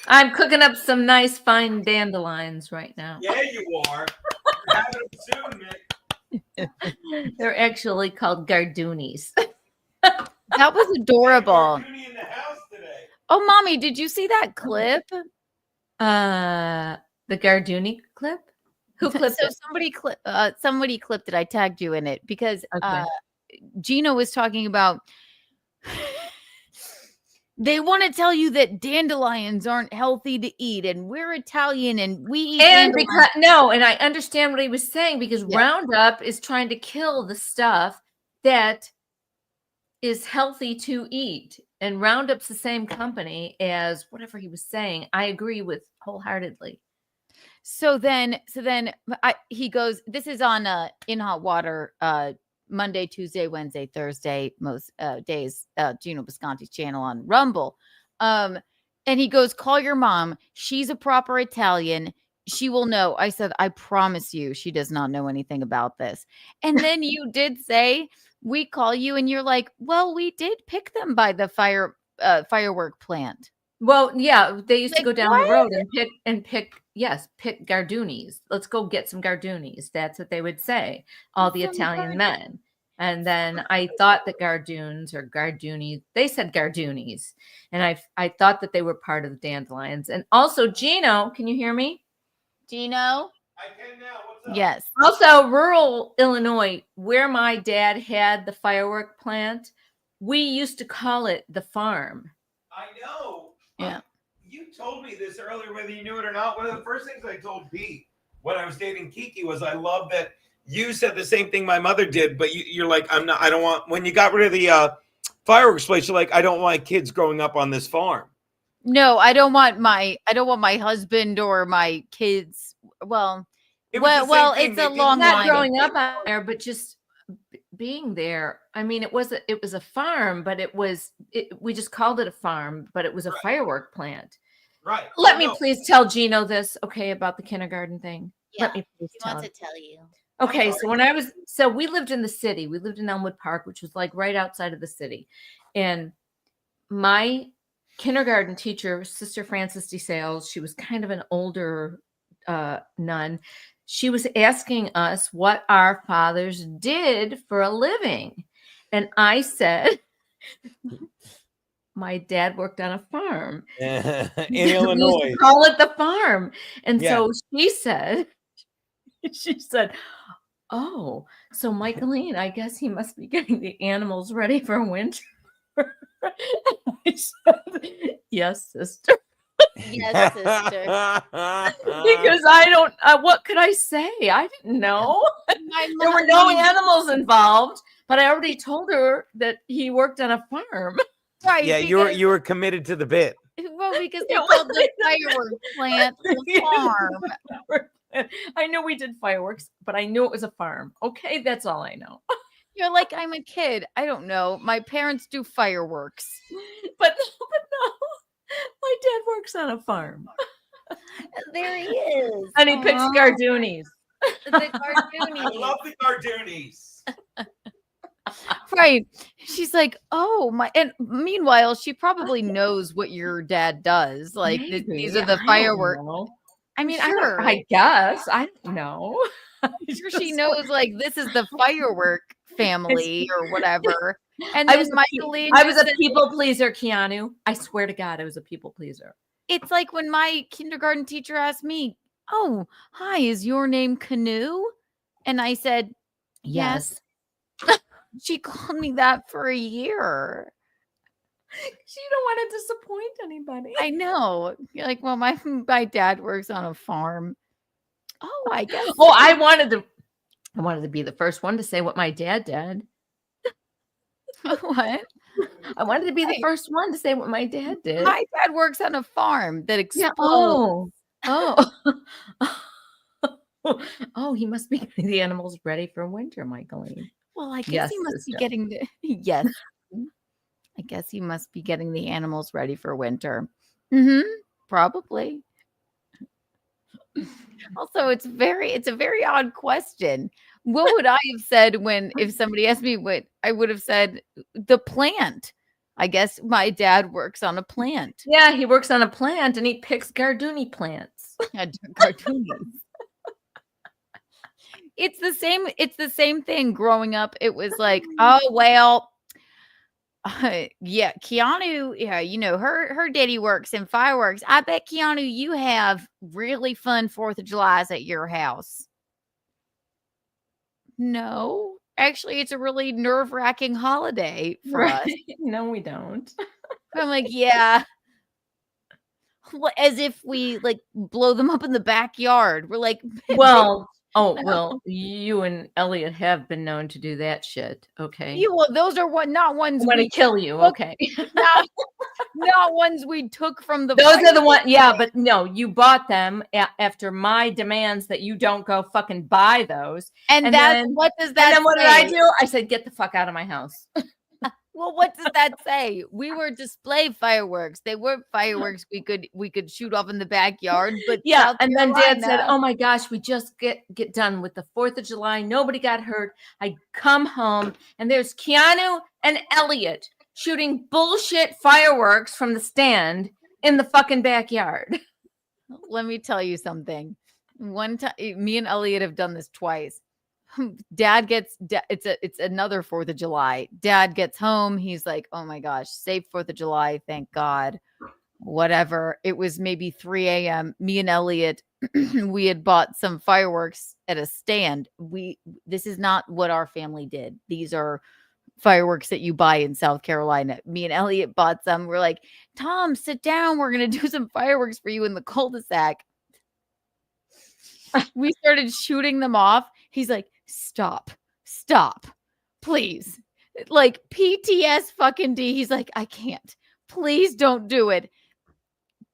I'm cooking up some nice fine dandelions right now. Yeah, you are. You're having them soon, Mick. They're actually called gardoonies. That was adorable. In the house today. Oh, Mommy, did you see that clip? The Garduni clip? Who clipped so it? Somebody clipped it. I tagged you in it because Gino was talking about they want to tell you that dandelions aren't healthy to eat, and we're Italian and we eat dandelions. And I understand what he was saying because Roundup is trying to kill the stuff that is healthy to eat, and Roundup's the same company as whatever he was saying. I agree with wholeheartedly. So then he goes, this is on In Hot Water, Monday, Tuesday, Wednesday, Thursday, most days, Gino Bisconti's channel on Rumble. And he goes, call your mom. She's a proper Italian. She will know. I said, I promise you, she does not know anything about this. And then you did say, we call you and you're like, well, we did pick them by the firework plant. Well, yeah, they used to go down the road and pick gardoonies. Let's go get some gardoonies. That's what they would say, all the Italian men. And then I thought that gardoons or gardoonies, they said gardoonies. And I thought that they were part of the dandelions. And also, Gino, can you hear me? Gino? I can now. What's up? Yes. Also, rural Illinois, where my dad had the firework plant, we used to call it the farm. I know. Yeah. You told me this earlier, whether you knew it or not. One of the first things I told Pete when I was dating Kiki was I love that you said the same thing my mother did, but you're like, I don't want, when you got rid of the fireworks place, you're like, I don't want kids growing up on this farm. No, I don't want my husband or my kids. Well, it's a long not line. Growing up out there, but just being there. I mean, it was a farm, but we just called it a farm, but it was a firework plant. Right. Let me please tell Gino this, okay, about the kindergarten thing. Yeah, Let me please he wants to tell you. Okay, so we lived in the city. We lived in Elmwood Park, which was like right outside of the city. And my kindergarten teacher, Sister Frances DeSales, she was kind of an older nun. She was asking us what our fathers did for a living. And I said, my dad worked on a farm. In Illinois. We used to call it the farm. And so she said, oh, so Michaelene, I guess he must be getting the animals ready for winter. I said, yes, sister. Yes, sister. Because I don't, what could I say? I didn't know. There were no animals involved, but I already told her that he worked on a farm. Right. Yeah, you were committed to the bit. Well, because they called the firework plant the farm. I knew we did fireworks, but I knew it was a farm. Okay, that's all I know. You're like, I'm a kid. I don't know. My parents do fireworks. But no, my dad works on a farm. There he is. And he picks gardoonies. The I cartoonies. love the Gardoonies. Right. She's like, oh my. And meanwhile, she probably knows what your dad does. Like, these are the I don't fireworks. know. I I mean, mean, sure. I guess. I don't know. I'm sure she knows, like, this is the firework family or whatever. And I then was Michaelene I was just a said, people pleaser, Keanu. I swear to God, I was a people pleaser. it's like when my kindergarten teacher asked me, oh, hi, is your name Canoe? And I said, yes. She called me that for a year. She don't want to disappoint anybody. I know. You're like, well, my dad works on a farm. Oh, I guess. Oh, I wanted to be the first one to say what my dad did. What? I wanted to be the first one to say what my dad did. My dad works on a farm that explodes. Yeah. Oh, he must be getting the animals ready for winter, Michaelene. Well, I guess Yes, he must sister. be getting the yes. I guess he must be getting the animals ready for winter. Probably. Also, it's a very odd question. What would I have said if somebody asked me what I would have said? The plant. I guess my dad works on a plant. Yeah, he works on a plant and he picks Garduni plants. Cartoonies. It's the same thing growing up. It was like, oh well, yeah, Keanu, yeah, you know, her daddy works in fireworks. I bet Keanu, you have really fun 4th of July's at your house. No, actually, it's a really nerve-wracking holiday for us. No, we don't. I'm like, yeah. As if we like blow them up in the backyard. We're like, Well, you and Elliot have been known to do that shit. Okay. Those are not ones I'm gonna we kill you. took- Okay. not ones we took from the. Those are the fire. ones. Yeah, but no, you bought them after my demands that you don't go fucking buy those. And that's what does that? And then what did I say? do? I said, get the fuck out of my house. Well, what does that say? We were display fireworks. They weren't fireworks we could shoot off in the backyard. But Yeah, South and then Dad said, Carolina- "Oh my gosh, we just get done with the 4th of July. Nobody got hurt. I come home and there's Keanu and Elliot shooting bullshit fireworks from the stand in the fucking backyard." Let me tell you something. One time, me and Elliot have done this twice. Dad gets it's another 4th of July. Dad gets home. He's like, oh my gosh, safe 4th of July. Thank God. Whatever. It was maybe 3 a.m. Me and Elliot, we had bought some fireworks at a stand. This is not what our family did. These are fireworks that you buy in South Carolina. Me and Elliot bought some. We're like, Tom, sit down. We're going to do some fireworks for you in the cul-de-sac. We started shooting them off. He's like, stop, please. Like PTS fucking D. He's like, I can't. Please don't do it.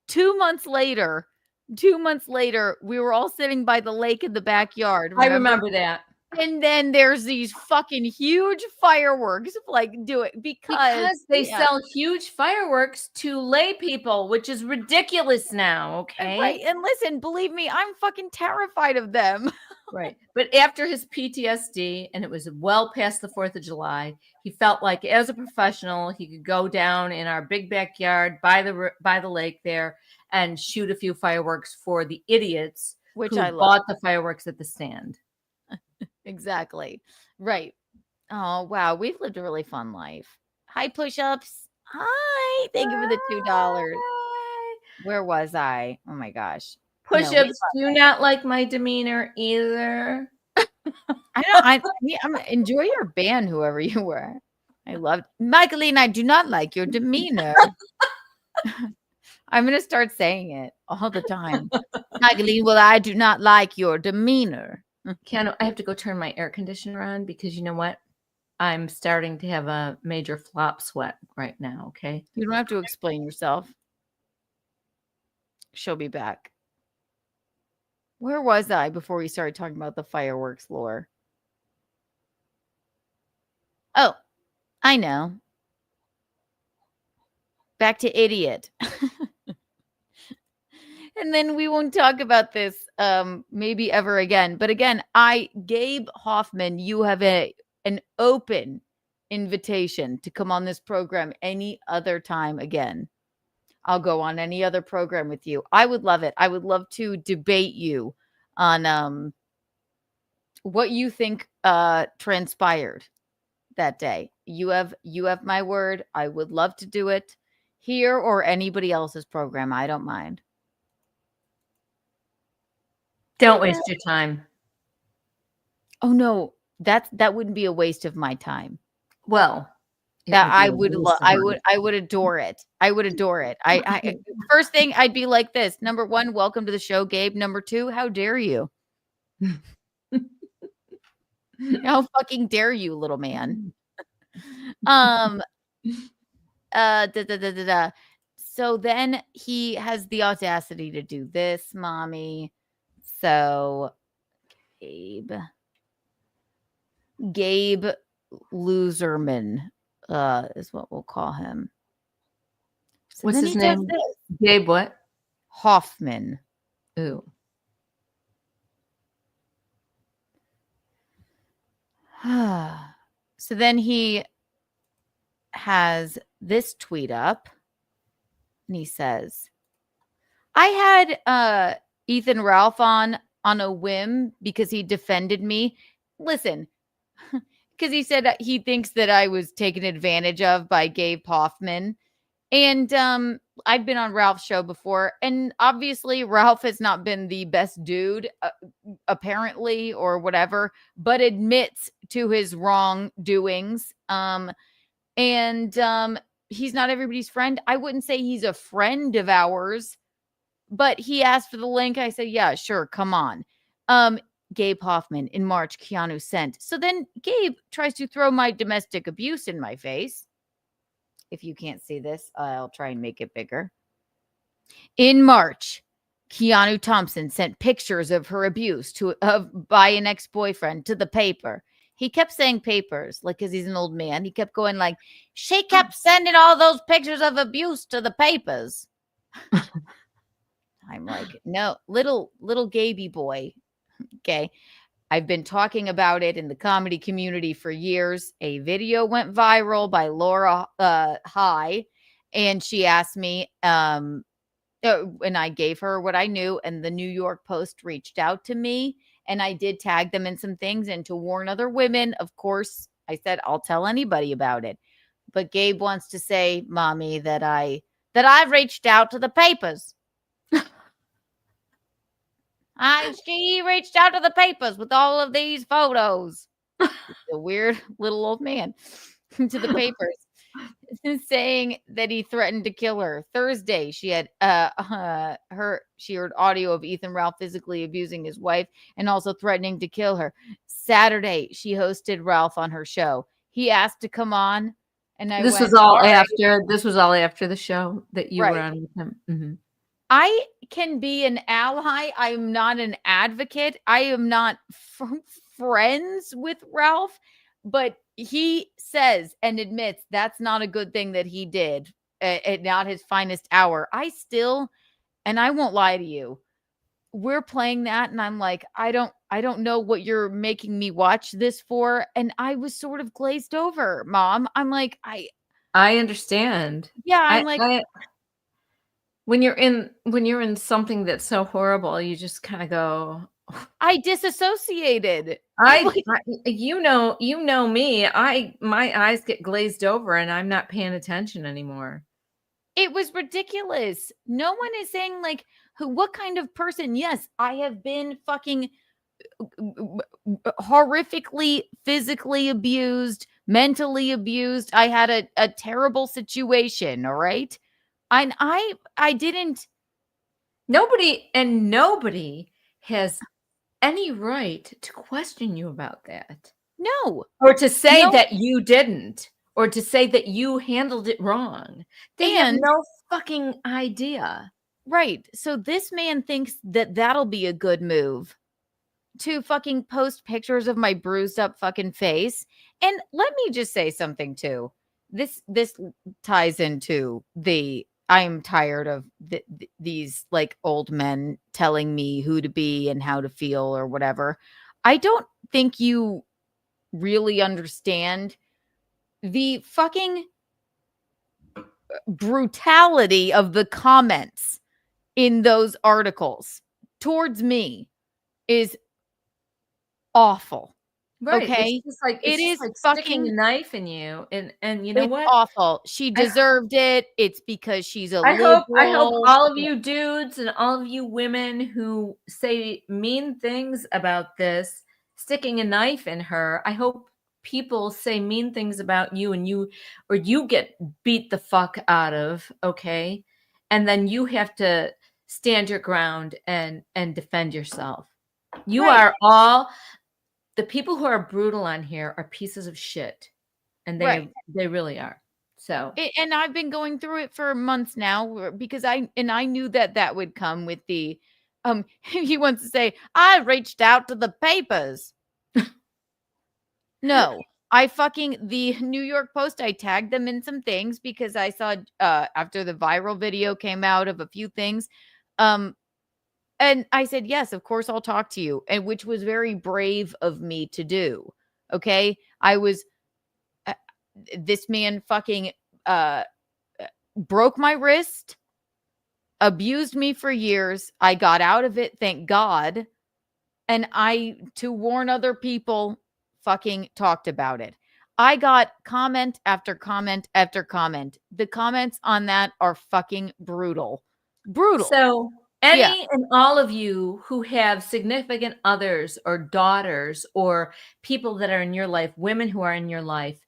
2 months later, we were all sitting by the lake in the backyard. I remember that. And then there's these fucking huge fireworks. Like, do it Because they sell huge fireworks to lay people, which is ridiculous now. Okay. Right. And listen, believe me, I'm fucking terrified of them. Right. But after his PTSD, and it was well past the 4th of July, he felt like as a professional, he could go down in our big backyard by the lake there and shoot a few fireworks for the idiots Which who I love. bought the fireworks at the stand. Exactly. Right. Oh, wow. We've lived a really fun life. Hi, push-ups. Hi. Thank you for the $2. Where was I? Oh my gosh. Push-ups do not like my demeanor either. I'm enjoy your band, whoever you were. I loved Michaelene. I do not like your demeanor. I'm gonna start saying it all the time. Michaelene, well, I do not like your demeanor. Keanu, I have to go turn my air conditioner on because you know what? I'm starting to have a major flop sweat right now. Okay. You don't have to explain yourself. She'll be back. Where was I before we started talking about the fireworks lore? I know. Back to idiot. And then we won't talk about this maybe ever again. But again, Gabe Hoffman, you have an open invitation to come on this program any other time again. I'll go on any other program with you. I would love it. I would love to debate you on what you think transpired that day. You have my word. I would love to do it here or anybody else's program. I don't mind. Don't waste your time. Oh no, that wouldn't be a waste of my time. Well, that I would adore it. I would adore it. I first thing I'd be like this. Number one, welcome to the show, Gabe. Number two, how dare you? How fucking dare you, little man? So then he has the audacity to do this, mommy. So Gabe Loserman is what we'll call him. So what's his name? Gabe what? Hoffman. Ooh. So then he has this tweet up and he says, I had Ethan Ralph on a whim because he defended me. Listen, because he said that he thinks that I was taken advantage of by Gabe Hoffman. And I've been on Ralph's show before, and obviously Ralph has not been the best dude, apparently, or whatever, but admits to his wrongdoings. And he's not everybody's friend. I wouldn't say he's a friend of ours, but he asked for the link. I said, yeah, sure, come on. Gabe Hoffman in March, Keanu sent. So then Gabe tries to throw my domestic abuse in my face. If you can't see this, I'll try and make it bigger. In March, Keanu Thompson sent pictures of her abuse by an ex-boyfriend to the paper. He kept saying papers, like, because he's an old man. He kept going like, she kept sending all those pictures of abuse to the papers. I'm like, no, little Gaby boy. Okay. I've been talking about it in the comedy community for years. A video went viral by Laura High, and she asked me, and I gave her what I knew, and the New York Post reached out to me, and I did tag them in some things, and to warn other women, of course, I said, I'll tell anybody about it. But Gabe wants to say, mommy, that I reached out to the papers. She reached out to the papers with all of these photos. A weird little old man to the papers saying that he threatened to kill her. Thursday, she had she heard audio of Ethan Ralph physically abusing his wife and also threatening to kill her. Saturday, she hosted Ralph on her show. He asked to come on, and this was all after the show that you were on with him. Mm-hmm. I can be an ally. I'm not an advocate. I am not friends with Ralph, but he says and admits that's not a good thing that he did at not his finest hour. And I won't lie to you. We're playing that and I'm like, I don't know what you're making me watch this for. And I was sort of glazed over, Mom. I'm like, I understand. Yeah, I'm like, when you're in something that's so horrible, you just kind of go. I disassociated. You know me. My eyes get glazed over, and I'm not paying attention anymore. It was ridiculous. No one is saying like what kind of person. Yes, I have been fucking horrifically physically abused, mentally abused. I had a terrible situation. All right. I didn't. Nobody has any right to question you about that. No. Or to say that you didn't, or to say that you handled it wrong. They have no fucking idea. Right. So this man thinks that that'll be a good move to fucking post pictures of my bruised up fucking face And let me just say something too. This ties into the I'm tired of these like old men telling me who to be and how to feel or whatever. I don't think you really understand the fucking brutality of the comments in those articles towards me is awful. Right. Okay. It's just like It is sticking fucking a knife in you. And you know it's what? awful. She deserved it. It's because she's a I hope liberal. all of you dudes and all of you women who say mean things about this sticking a knife in her, I hope people say mean things about you and you get beat the fuck out of, okay? And then you have to stand your ground and defend yourself. You Right. are all the people who are brutal on here are pieces of shit. And Right. they really are. So And I've been going through it for months now because I knew that would come with the he wants to say I reached out to the papers. No, I fucking the New York Post, I tagged them in some things because I saw after the viral video came out of a few things and I said, "Yes, of course I'll talk to you." And which was very brave of me to do. Okay? I was this man fucking broke my wrist, abused me for years. I got out of it, thank God. And I, to warn other people, fucking talked about it. I got comment after comment after comment. The comments on that are fucking brutal. Brutal. So any and all of you who have significant others or daughters or people that are in your life, women who are in your life,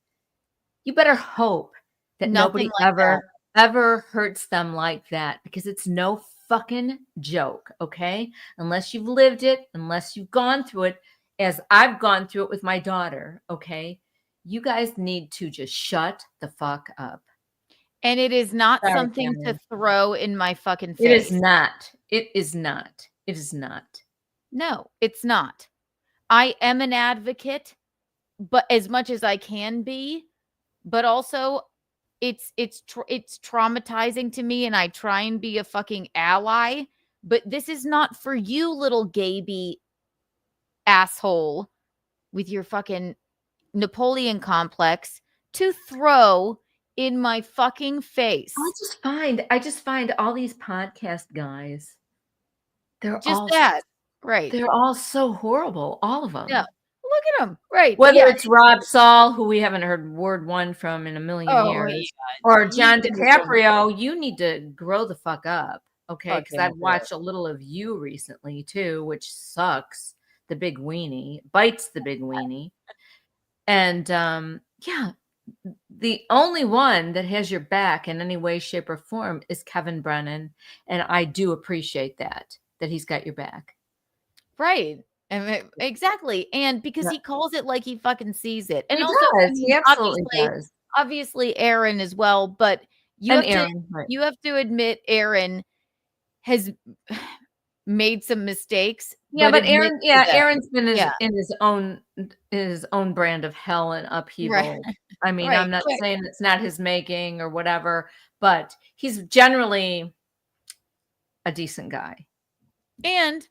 you better hope that nobody ever hurts them like that because it's no fucking joke, okay? Unless you've lived it, unless you've gone through it, as I've gone through it with my daughter, okay? You guys need to just shut the fuck up. And it is not Sorry, something to Cameron. throw in my fucking face. It is not. It is not. It is not. No, it's not. I am an advocate, but as much as I can be, but also it's traumatizing to me and I try and be a fucking ally, but this is not for you, little Gaby asshole with your fucking Napoleon complex to throw in my fucking face. I just find all these podcast guys, they're Just all that. Right. They're all so horrible, all of them. Yeah. Look at them. Right. Whether it's Rob Saul, who we haven't heard word one from in a million years, or John DiCaprio, you need to grow the fuck up, okay? Because I've watched a little of you recently too, which sucks. The big weenie bites the big weenie, and yeah, the only one that has your back in any way, shape, or form is Kevin Brennan, and I do appreciate that he's got your back. Right. Exactly. And because he calls it like he fucking sees it. And He also, does. He absolutely does. Obviously Aaron as well, but you have to admit Aaron has made some mistakes. Yeah, but Aaron's been in his own brand of hell and upheaval. Right. I mean, I'm not saying it's not his making or whatever, but he's generally a decent guy. And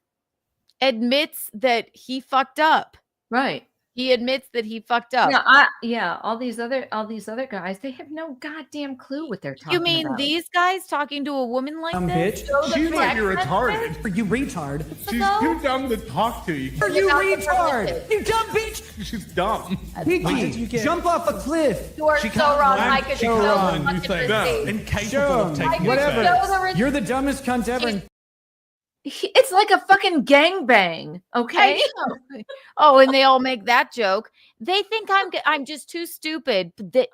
admits that he fucked up. Right. He admits that he fucked up. All these other guys, they have no goddamn clue what they're talking about. You mean these guys talking to a woman like this? Bitch. She might be retarded. You retard. She's too dumb to talk to you. You retard. You dumb bitch. She's dumb. Kiki, jump off a cliff. You are so wrong. Mike is so wrong. fucking mistake. Incapable of taking whatever. You're the dumbest cunt ever. It's like a fucking gangbang, okay? Oh, and they all make that joke. They think I'm just too stupid.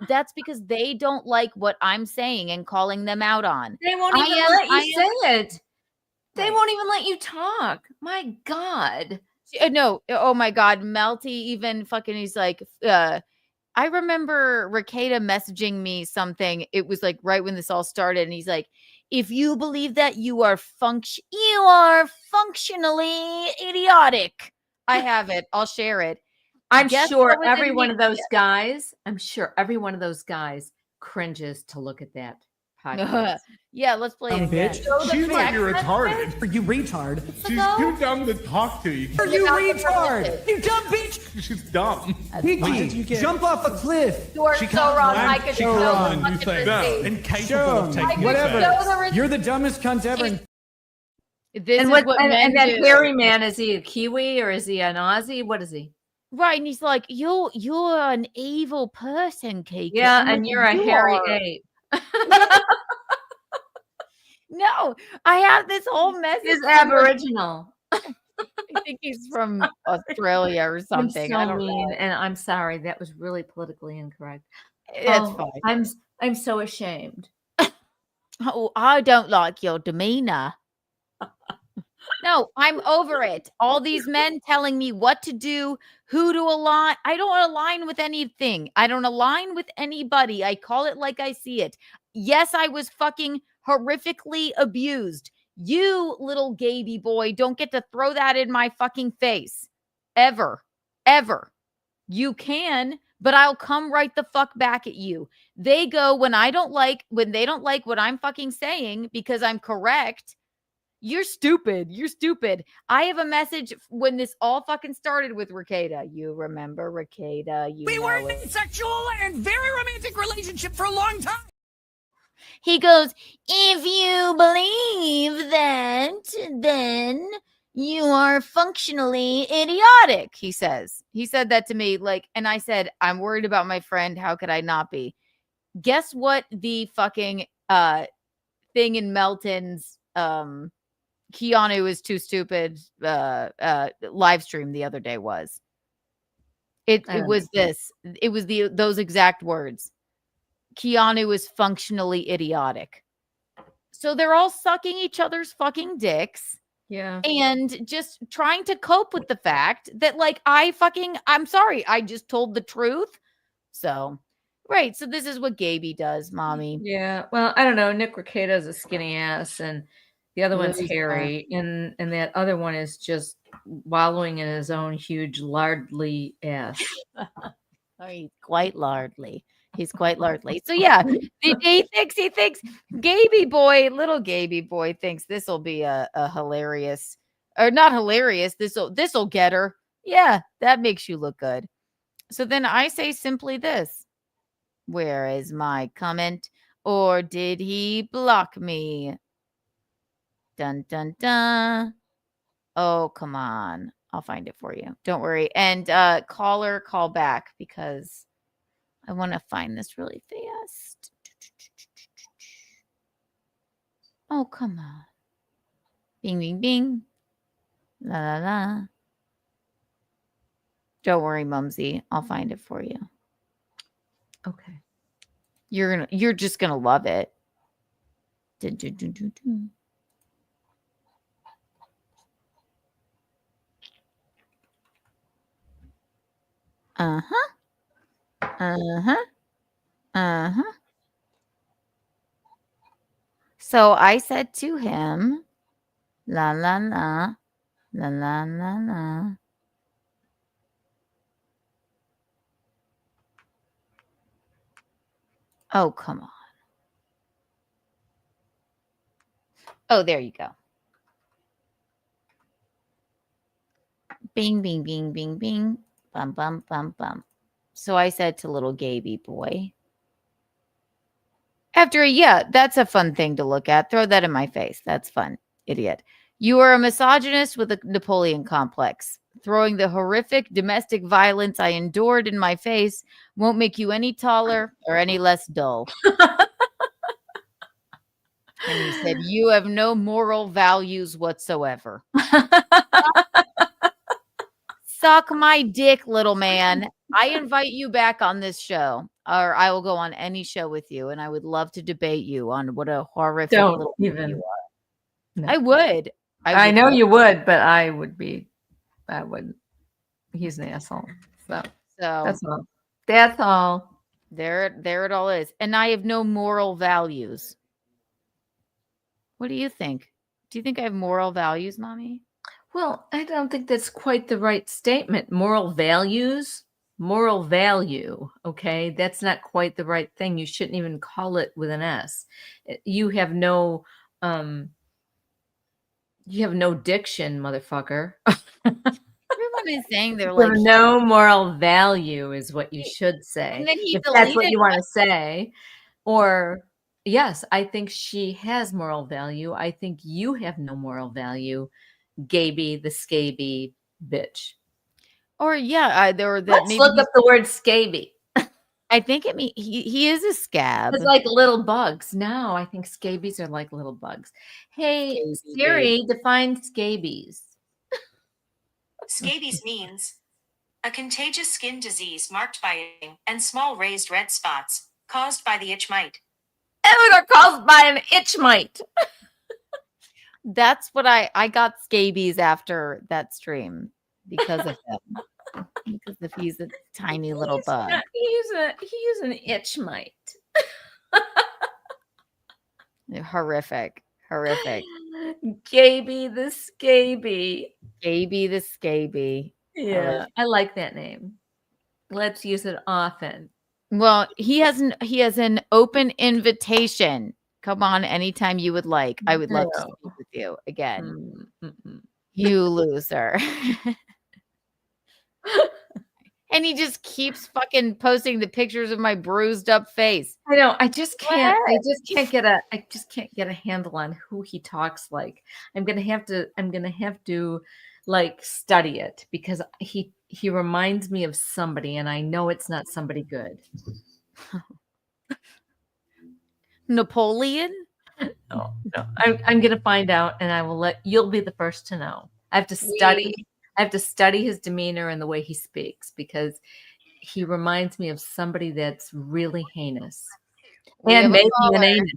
That's because they don't like what I'm saying and calling them out on. They won't even let you say it. They won't even let you talk. My God. No. Oh my God. Melty even fucking he's like, I remember Rakeda messaging me something. It was like right when this all started, and he's like, if you believe that you are functionally idiotic. I have it. I'll share it. I'm Guess sure what was every in one the- of those guys, cringes to look at that podcast. Yeah, let's play it again. Bitch. She's like you're text retarded. Are you retard? She's too dumb to talk to you. Are you Without the retard? permission. You dumb bitch. She's dumb. Kiki, jump off a cliff. You are so wrong. I could She show can't. the You fucking think receipt. incapable of Sure. taking Whatever. offense. Show the receipt. You're the dumbest cunt ever. This And is what? what And, men that do. hairy man, is he a Kiwi or is he an Aussie? What is he? Right, and he's like, you're an evil person, Kiki. Yeah, I'm like, and you're a "You hairy are." ape. No, I have this whole message. He's from- Aboriginal. I think he's from Australia or something. I'm I so don't mean, know. and I'm sorry. That was really politically incorrect. It's Oh, fine. I'm so ashamed. Oh, I don't like your demeanor. No, I'm over it. All these men telling me what to do, who to align. I don't align with anything. I don't align with anybody. I call it like I see it. Yes, I was fucking horrifically abused. You little Gaby boy don't get to throw that in my fucking face. Ever. Ever. You can, but I'll come right the fuck back at you. They go when they don't like what I'm fucking saying because I'm correct. You're stupid. You're stupid. I have a message when this all fucking started with Rakeda. You remember Rakeda. We were in it. a sexual and very romantic relationship for a long time. He goes, if you believe that, then you are functionally idiotic, he says. He said that to me, and I said, I'm worried about my friend. How could I not be? Guess what the fucking thing in Melton's Keanu is too stupid live stream the other day was? It was this. It was those exact words. Keanu is functionally idiotic. So they're all sucking each other's fucking dicks. Yeah. And just trying to cope with the fact that, I'm sorry, I just told the truth. So, right. So this is what Gaby does, mommy. Yeah. Well, I don't know. Nick Rekieta is a skinny ass, and the other one's Lily's hairy, and that other one is just wallowing in his own huge lardly ass. Oh, he's quite lardly. He's quite lardly. So yeah, he thinks Gaby boy, little Gaby boy thinks this will be a hilarious, or not hilarious. This'll get her. Yeah, that makes you look good. So then I say simply this: where is my comment? Or did he block me? Dun dun dun. Oh, come on. I'll find it for you. Don't worry. And call back because I want to find this really fast. Oh, come on. Bing, bing, bing. La, la, la. Don't worry, Mumsy. I'll find it for you. Okay. You're just going to love it. Do, do, do, do, do. Uh-huh. Uh-huh. Uh-huh. So I said to him, la la la, la la la la. Oh, come on. Oh, there you go. Bing, bing, bing, bing, bing. Bum, bum, bum, bum. So I said to little Gaby boy, that's a fun thing to look at. Throw that in my face. That's fun, idiot. You are a misogynist with a Napoleon complex. Throwing the horrific domestic violence I endured in my face won't make you any taller or any less dull. And he said, you have no moral values whatsoever. Suck my dick, little man. I invite you back on this show, or I will go on any show with you, and I would love to debate you on what a horrific little man you are. No. I would. I know you would, but I wouldn't. He's an asshole. So that's all. That's all. There it all is. And I have no moral values. What do you think? Do you think I have moral values, mommy? Well, I don't think that's quite the right statement. Moral values, moral value. Okay, that's not quite the right thing. You shouldn't even call it with an S. You have no, diction, motherfucker. Everyone is saying they're You like, have no moral value is what you should say. and then he If that's what deleted you want to say. Or, yes, I think she has moral value. I think you have no moral value. Gaby, the scaby bitch. or yeah, there that Let's maybe look up the word scaby. I think it mean he is a scab. It's like little bugs. No, I think scabies are like little bugs. Hey, Scaby Siri, define scabies. Scabies means a contagious skin disease marked by itching and small raised red spots caused by the itch mite. Oh, they're caused by an itch mite. That's what I got scabies after that stream because of him. Because if he's a tiny little bug. He's an itch mite. Horrific. Gaby the scaby. Gaby the scaby. Yeah, I like that name. Let's use it often. Well, he has an open invitation. Come on anytime you would like. I would love to speak with you again. You loser. And he just keeps fucking posting the pictures of my bruised up face. I know. I just can't get a handle on who he talks like. I'm gonna have to like study it because he reminds me of somebody and I know it's not somebody good. Napoleon? No. I'm gonna find out and you'll be the first to know. I have to study his demeanor and the way he speaks because he reminds me of somebody that's really heinous. And maybe an anus.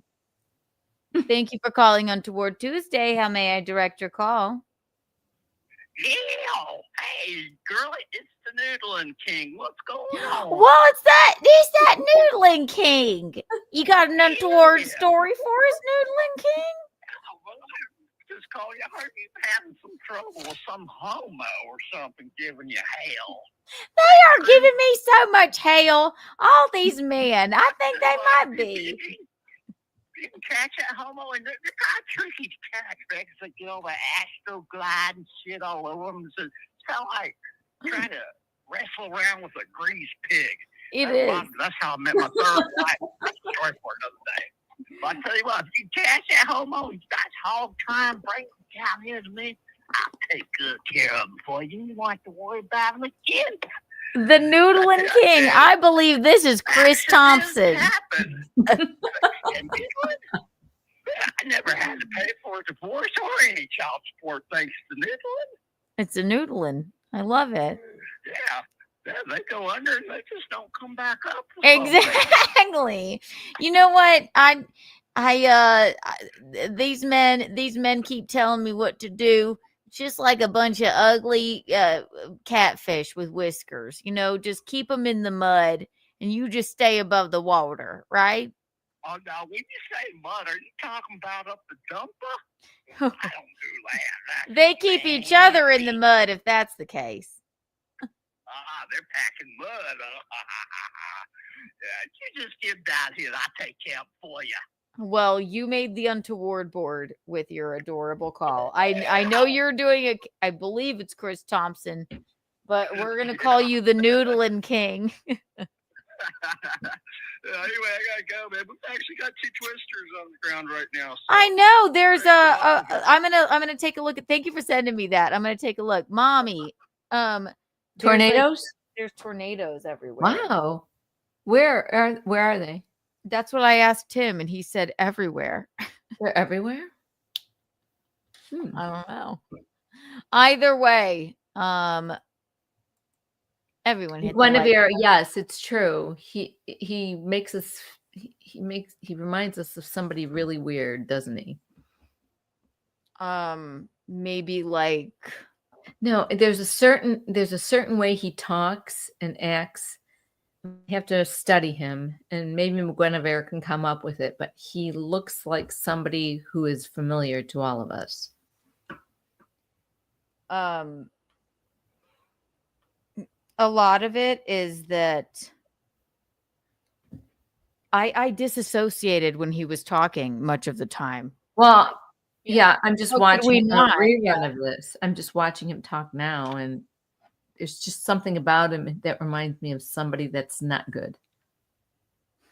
Thank you for calling Untoward Tuesday. How may I direct your call? Yeah, hey, girl, it's the Noodling King. What's going on? What's that? It's that Noodling King. You got an untoward story for us, Noodling King? Just call you. I heard you've having some trouble with some homo or something giving you hell. They are giving me so much hell. All these men. I think they might be. You can catch that homo, and they're kind of tricky to catch because they get all the astroglide and shit all over them. So it's kind of like trying to wrestle around with a grease pig. That's how I met my third wife. That's a story for another day. But I tell you what, if you catch that homo, you guys hog time, bring him down here to me. I'll take good care of him for you. You don't have to worry about him again. The Noodling King. I believe this is Chris Thompson. I never had to pay for a divorce or any child support thanks to Noodling. It's a Noodling. I love it. Yeah, they go under and they just don't come back up. Exactly. You know what? These men keep telling me what to do. Just like a bunch of ugly catfish with whiskers, just keep them in the mud and you just stay above the water, right? Oh, now, when you say mud, are you talking about up the dumper? I don't do that. They keep each other in the mud if that's the case. They're packing mud. You just get down here and I'll take care of it for you. Well, you made the untoward board with your adorable call. I know you're doing it. I believe it's Chris Thompson, but we're going to call you the Noodling King. Anyway, I gotta go, man. We've actually got 2 twisters on the ground right now. So. I know. There's I'm gonna take a look at. Thank you for sending me that. I'm gonna take a look, Mommy. Tornadoes. There's tornadoes everywhere. Wow. Where are they? That's what I asked him, and he said everywhere. They're everywhere? I don't know. Either way, everyone hit Guinevere, yes, it's true. He makes us he reminds us of somebody really weird, doesn't he? Maybe like no, there's a certain way he talks and acts. You have to study him, and maybe Guinevere can come up with it, but he looks like somebody who is familiar to all of us. a lot of it is that I disassociated when he was talking much of the time. Well, yeah, I'm just How could we watching a not? rerun of this. I'm just watching him talk now, and there's just something about him that reminds me of somebody that's not good.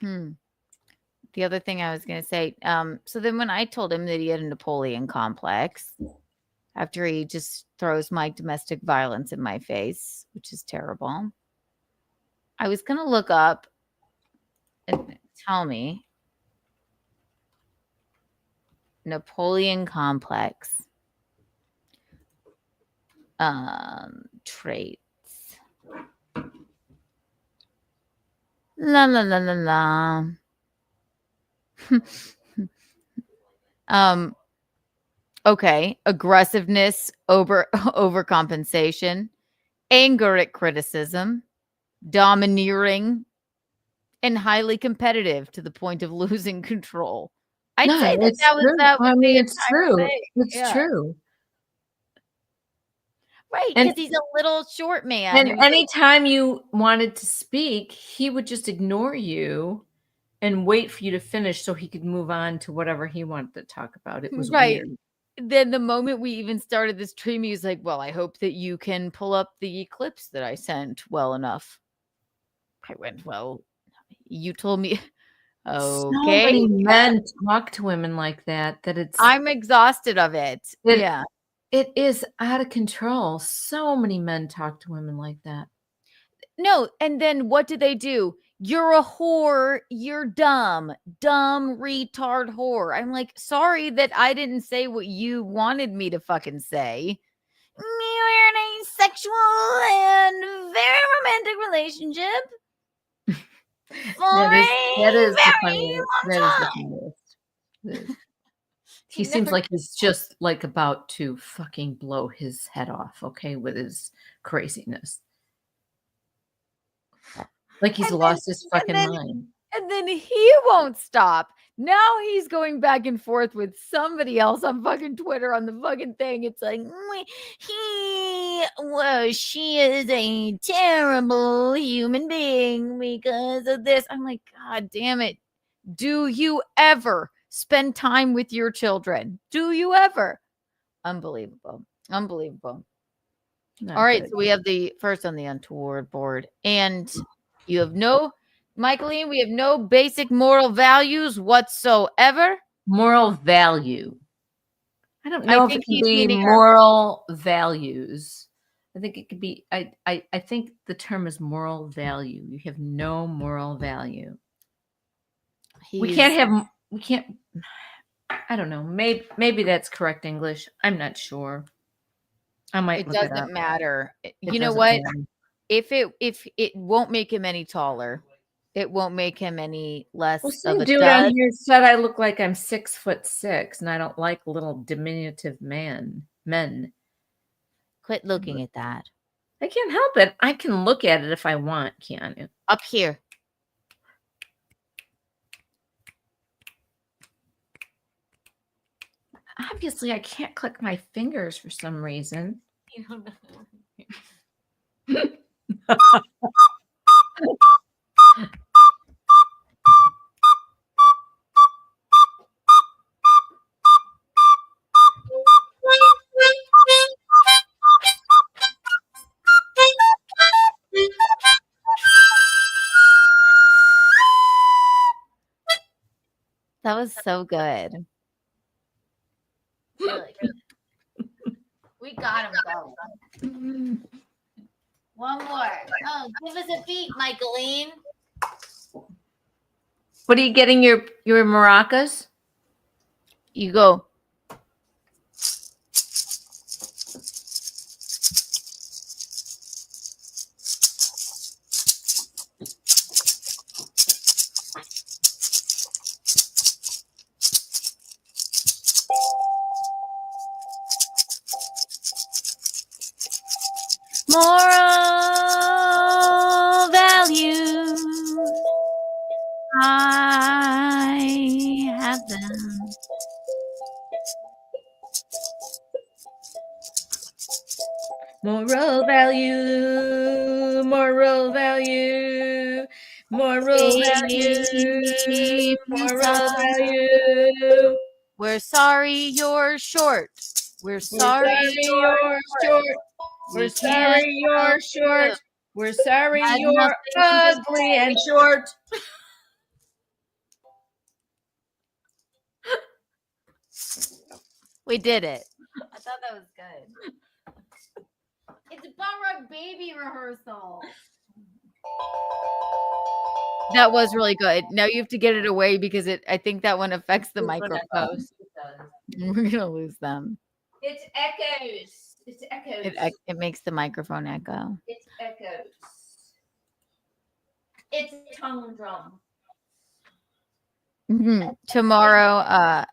The other thing I was going to say, so then when I told him that he had a Napoleon complex, after he just throws my domestic violence in my face, which is terrible, I was going to look up and tell me Napoleon complex traits. La la la la la. Okay, aggressiveness, overcompensation, anger at criticism, domineering, and highly competitive to the point of losing control. I'd No, say that it's that was true. that was I the mean, it's entire true. thing. It's Yeah. true. Right, And- because he's a little short man. And who's like- anytime you wanted to speak, he would just ignore you and wait for you to finish so he could move on to whatever he wanted to talk about. It was right. weird. Then the moment we even started this stream, he's like, well, I hope that you can pull up the eclipse that I sent well enough. I went, well, you told me. So Okay. many men talk to women like that it's I'm exhausted of it. Yeah. It is out of control. So many men talk to women like that. No, and then what do they do? You're a whore. You're dumb. Dumb retard whore. I'm like, sorry that I didn't say what you wanted me to fucking say. You're in a sexual and very romantic relationship. That is the Very funniest. long That is the time. funniest. He seems like he's just like about to fucking blow his head off, okay, with his craziness. Like he's lost his fucking mind. And then he won't stop. Now he's going back and forth with somebody else on fucking Twitter on the fucking thing. It's like, she is a terrible human being because of this. I'm like, God damn it. Do you ever spend time with your children? Do you ever? Unbelievable. Unbelievable. Not All right. good. So we have the first on the untoward board. And you have no, Michaelene, we have no basic moral values whatsoever. Moral value. I don't know if it think can he's be meaning moral values. I think it could be. I think the term is moral value. You have no moral value. We can't have. We can't. I don't know. Maybe that's correct English. I'm not sure. I might. It look it up. doesn't matter. It You know doesn't what? matter. If it won't make him any taller, it won't make him any less Well, of some a dude dud. on here said I look like I'm 6'6", and I don't like little diminutive men. Quit looking at that. I can't help it. I can look at it if I want, Keanu. Up here. Obviously, I can't click my fingers for some reason. You don't know. That was so good. Really good. We got him going. One more. Oh, give us a beat, Michaelene. What are you getting your maracas? You go. Moral values. I have them. Moral value, moral value, moral value, moral value. We're sorry you're short. We're We're sorry you're short. We're sorry you're short. We're sorry Had you're nothing to ugly and short. We did it. I thought that was good. It's about baby rehearsal. That was really good. Now you have to get it away because I think that one affects the microphone. We're gonna lose them. It echoes. It echoes. It makes the microphone echo. It echoes. It's a tongue drum. Tomorrow,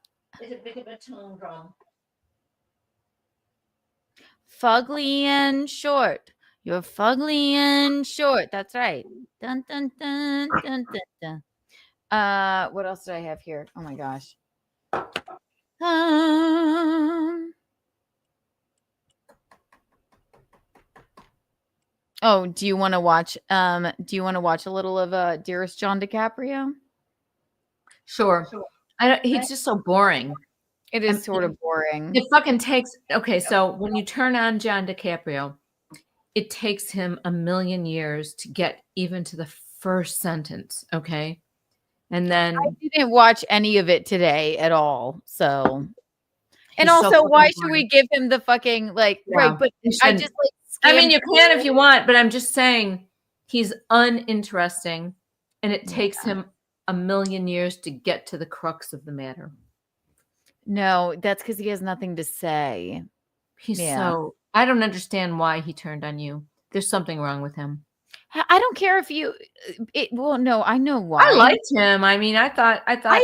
It's a bit of a tongue drum. fugly and short. You're fugly and short. That's right. Dun dun dun dun dun dun. What else did I have here? Oh my gosh. Oh, do you want to watch? Do you want to watch a little of Dearest John DiCaprio? Sure. I don't, he's just so boring. It is sort of boring. It fucking takes. Okay, so when you turn on John DiCaprio, it takes him a million years to get even to the first sentence. Okay, and then I didn't watch any of it today at all. So, and He's so also, fucking why should boring. we give him the fucking like Yeah, right? But you I shouldn't. just like. I mean, you can scanned if you want, but I'm just saying he's uninteresting, and it takes him a million years to get to the crux of the matter. No, that's because he has nothing to say. He's Yeah. so. I don't understand why he turned on you. There's something wrong with him. I don't care if you. Well, no, I know why. I liked him. I mean, I thought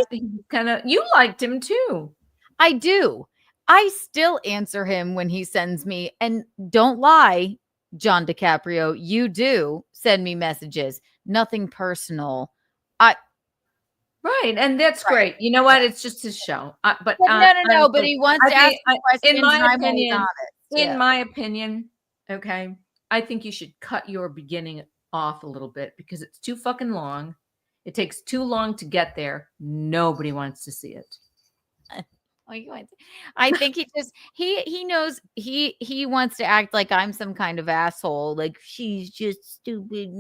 he kind of. You liked him too. I do. I still answer him when he sends me, and don't lie, John DiCaprio. You do send me messages. Nothing personal. Right, and that's great. You know what? It's just his show. But no. But he wants to ask questions. In my and I'm always opinion, honest. Yeah. in my opinion, okay, I think you should cut your beginning off a little bit because it's too fucking long. It takes too long to get there. Nobody wants to see it. I think he just he knows he wants to act like I'm some kind of asshole, like she's just stupid,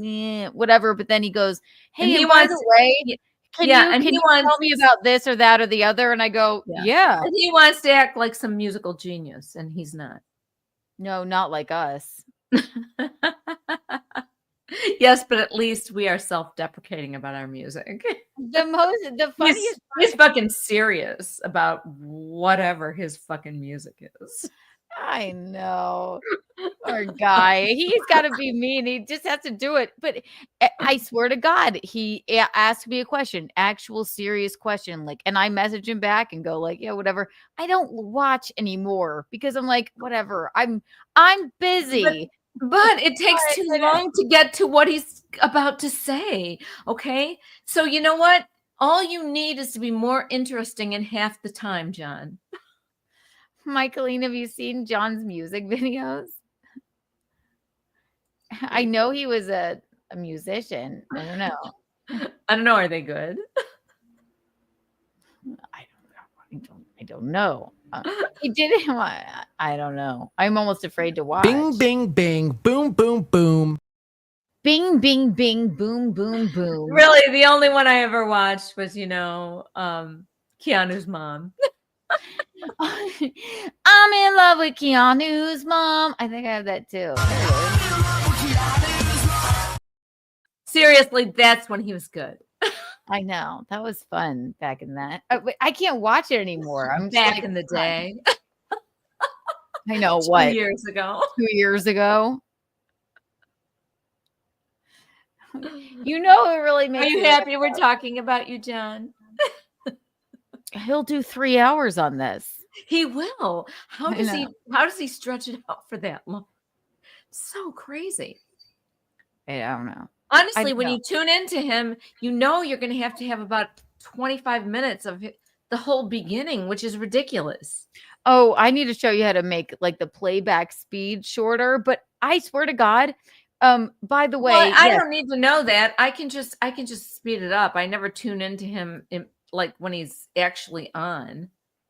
whatever. But then he goes, "Hey, And he and by wants- the way, can and you he tell wants- me about this or that or the other?" And I go, "Yeah, And he wants to act like some musical genius, and he's not. no, not like us." Yes, but at least we are self-deprecating about our music. The funniest He's fucking serious about whatever his fucking music is. I know. Poor guy. He's got to be mean. He just has to do it. But I swear to God, he asked me a question, actual serious question. Like, and I message him back and go like, yeah, whatever. I don't watch anymore because I'm like, whatever. I'm busy. But it takes too long to get to what he's about to say. Okay. So you know what? All you need is to be more interesting in half the time, John. Michaelene, have you seen John's music videos? I know he was a musician. I don't know. I don't know. Are they good? I don't know. He did it. I don't know. I'm almost afraid to watch. Bing, bing, bing, boom, boom, boom. Bing, bing, bing, boom, boom, boom. Really, the only one I ever watched was, Keanu's mom. I'm in love with Keanu's mom. I think I have that too. Seriously, that's when he was good. I know. That was fun back in that. I can't watch it anymore. I'm Back like, in the day. I know 2 what. years ago. 2 years ago. You know, it really makes Are you me happy we're talking about you, John? He'll do 3 hours on this. He will. How I does know. he stretch it out for that long? So crazy. I don't know. Honestly, I when know. you tune into him, you know you're going to have about 25 minutes of the whole beginning, which is ridiculous. Oh, I need to show you how to make like the playback speed shorter. But I swear to God, by the way, Well, I yes, don't need to know that. I can just speed it up. I never tune into him like when he's actually on.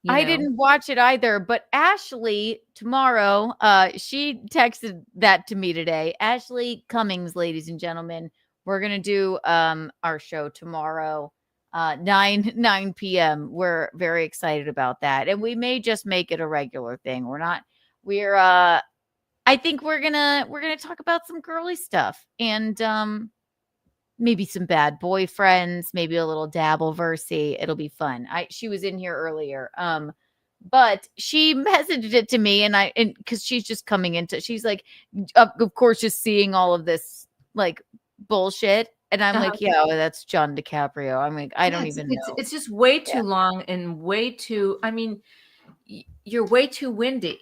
I didn't watch it either, but Ashley tomorrow, she texted that to me today. Ashley Cummings, ladies and gentlemen, we're gonna do our show tomorrow, 9 p.m. We're very excited about that, and we may just make it a regular thing. We're I think we're gonna talk about some girly stuff and maybe some bad boyfriends, maybe a little dabble versy. It'll be fun. She was in here earlier. But she messaged it to me and because she's just coming into, she's like, of course, just seeing all of this like bullshit. And I'm like, yeah, well, that's John DiCaprio. I'm like, I don't even know. It's just way too long and way too, I mean, you're way too windy.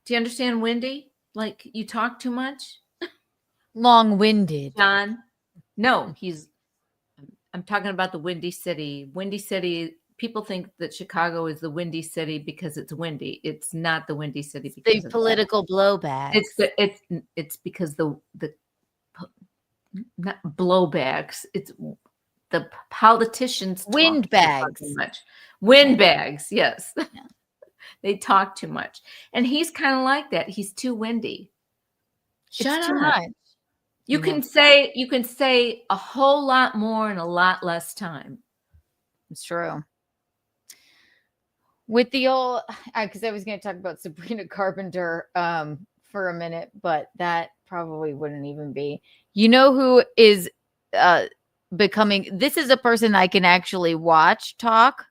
Do you understand windy? Like you talk too much? Long-winded. John? No, I'm talking about the Windy City. Windy City, people think that Chicago is the Windy City because it's windy. It's not the Windy City because the political blowback. It's because the not blowbacks. It's the politicians windbags. Too much. Windbags, yes. Yeah. They talk too much. And he's kind of like that. He's too windy. Shut it's up. Too much. You can say a whole lot more in a lot less time. It's true. With the old, because I was going to talk about Sabrina Carpenter for a minute, but that probably wouldn't even be. You know who is becoming? This is a person I can actually watch talk.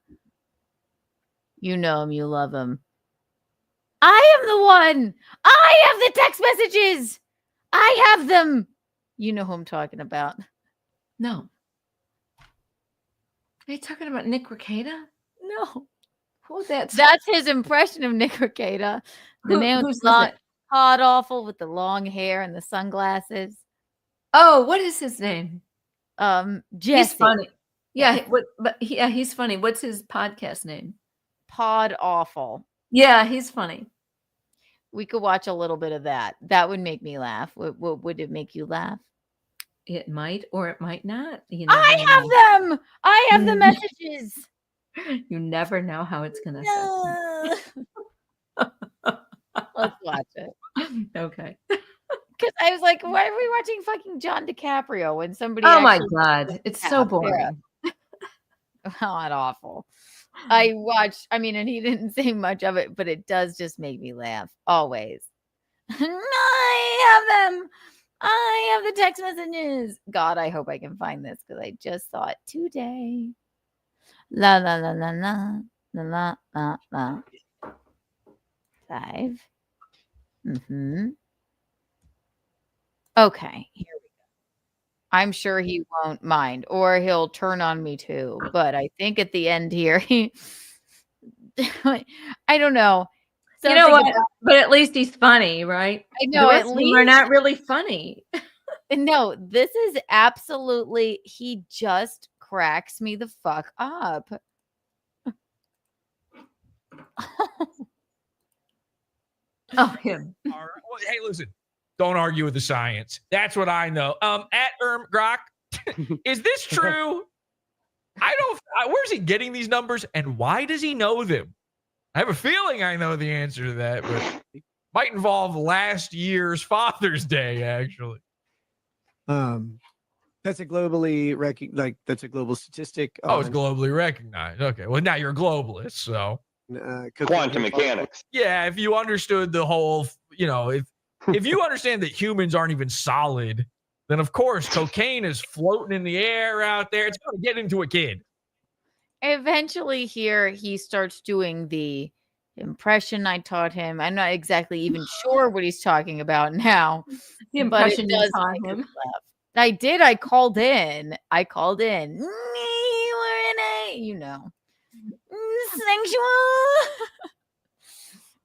You know him, you love him. I am the one. I have the text messages. I have them. You know who I'm talking about. No. Are you talking about Nick Rekieta? No. Who's that? That's his impression of Nick Rekieta. The man with the long, hot awful with the long hair and the sunglasses. Oh, what is his name? Jesse. He's funny. Yeah, he's funny. What's his podcast name? Pod Awful. Yeah, he's funny. We could watch a little bit of that. That would make me laugh. Would it make you laugh? It might or it might not. I have them. I have the messages. You never know how it's going to sound. Let's watch it. Okay. Because I was like, why are we watching fucking John DiCaprio when somebody? Oh my God. It's so boring. Hot awful. I mean, and he didn't say much of it, but it does just make me laugh always. I have them. I have the text messages. God, I hope I can find this because I just saw it today. La la la la la la la la. 5. Okay, here we go. I'm sure he won't mind, or he'll turn on me too. But I think at the end here, I don't know. You know what? But at least he's funny, right? I know. At least we're not really funny. No, this is absolutely. He just cracks me the fuck up. Oh, him. All right. Well, hey, listen. Don't argue with the science. That's what I know. At Grok, is this true? Where's he getting these numbers and why does he know them? I have a feeling I know the answer to that, but it might involve last year's Father's Day, actually. That's a globally that's a global statistic. Oh, it's globally recognized. Okay. Well, now you're a globalist, so quantum mechanics. Yeah, if you understood the whole, if you understand that humans aren't even solid, then of course cocaine is floating in the air out there. It's going to get into a kid. Eventually here he starts doing the impression I taught him. I'm not exactly even sure what he's talking about now. The impression you taught him. I did. I called in. Sexual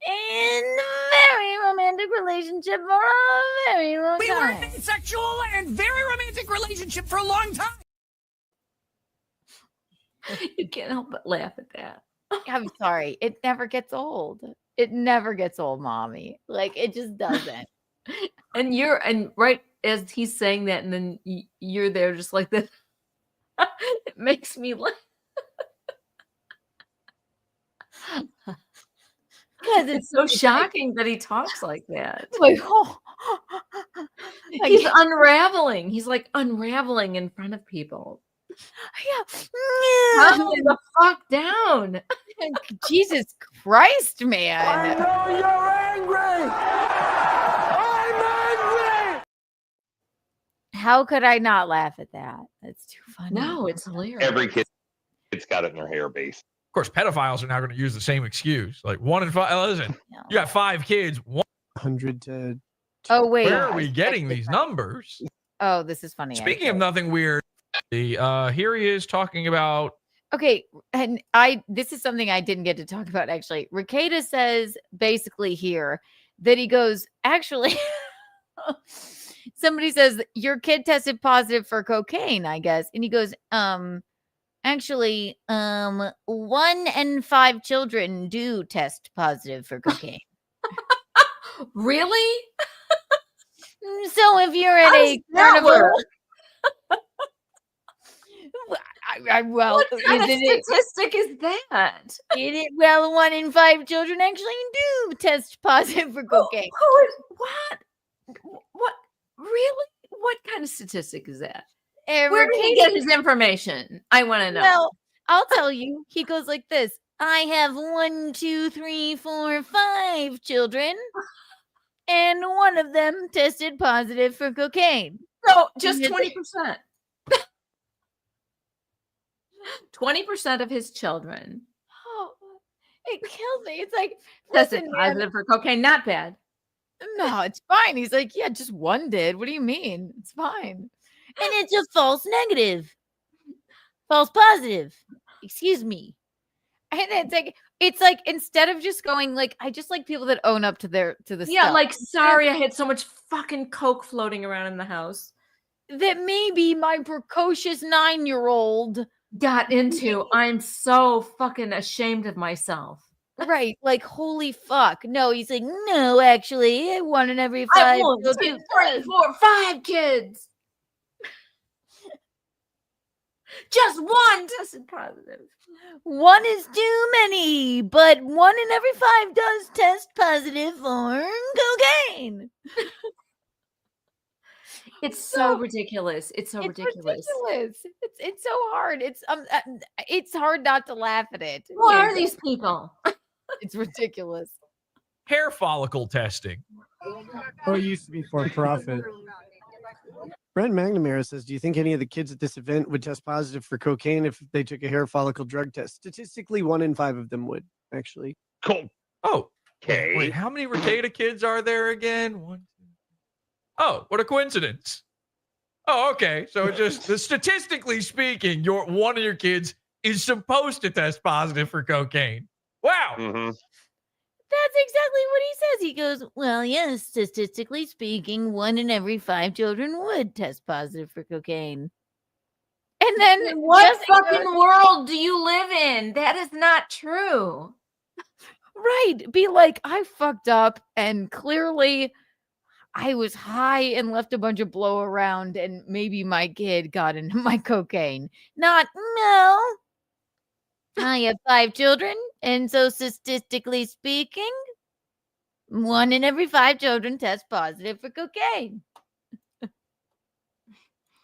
in a very romantic relationship for a very long time. We were in a sexual and very romantic relationship for a long time. You can't help but laugh at that. I'm sorry. It never gets old. It never gets old, mommy. Like, it just doesn't. And right as he's saying that, and then you're there just like this. It makes me laugh. Because it's so shocking that he talks like that. Like, oh. He's unraveling. He's like unraveling in front of people. Yeah. Calm the fuck down. Jesus Christ, man. I know you're angry. I'm angry. How could I not laugh at that? That's too funny. No, it's hilarious. Every kid's got it in their hair base. Of course, pedophiles are now going to use the same excuse. Like 1 in 5. Listen, you got 5 kids. 100 to. Oh, wait. Where are we getting these numbers? Oh, this is funny. Speaking of nothing weird, here he is talking about. Okay, and this is something I didn't get to talk about actually. Ricada says basically here that he goes, actually, somebody says your kid tested positive for cocaine, I guess. And he goes, actually, 1 in 5 children do test positive for cocaine. Really? So if you're at a carnival, well, what kind of statistic is that? Well, 1 in 5 children actually do test positive for cocaine. What? Really? What kind of statistic is that? And Where did he get his information? I want to know. Well, I'll tell you. He goes like this. I have 1, 2, 3, 4, 5 children, and one of them tested positive for cocaine. So just 20%. 20% of his children Oh, it kills me. It's like, tested listen, positive man, for cocaine. Not bad. no, it's fine. He's like, yeah, just one did. What do you mean? It's fine. And it's a false negative. False positive. Excuse me. And it's like instead of just going like, I just like people that own up to the Yeah, stuff. like sorry, I had so much fucking coke floating around in the house that maybe my precocious 9-year-old got into. I'm so fucking ashamed of myself. Right, like holy fuck. No, he's like, no, actually, 1 in every 5. I want 2, 3, 4, 5 kids. Just 1 tested positive. 1 is too many, but 1 in every 5 does test positive for cocaine. It's so ridiculous. It's so ridiculous. It's so hard. It's hard not to laugh at it. Who are these people? It's ridiculous. Hair follicle testing. Oh, it used to be for profit. Brent McNamara says, do you think any of the kids at this event would test positive for cocaine if they took a hair follicle drug test? Statistically, 1 in 5 of them would, actually. Cool. Oh, okay. Wait, how many Ricada kids are there again? 1, 2. Oh, what a coincidence. Oh, okay. So just statistically speaking, one of your kids is supposed to test positive for cocaine. Wow. Mm-hmm. That's exactly what he says. He goes, well, yes, statistically speaking, 1 in every 5 children would test positive for cocaine. And then what fucking world do you live in? That is not true. Right. Be like, I fucked up and clearly I was high and left a bunch of blow around and maybe my kid got into my cocaine. Not, no. I have 5 children, and so statistically speaking, 1 in every 5 children test positive for cocaine.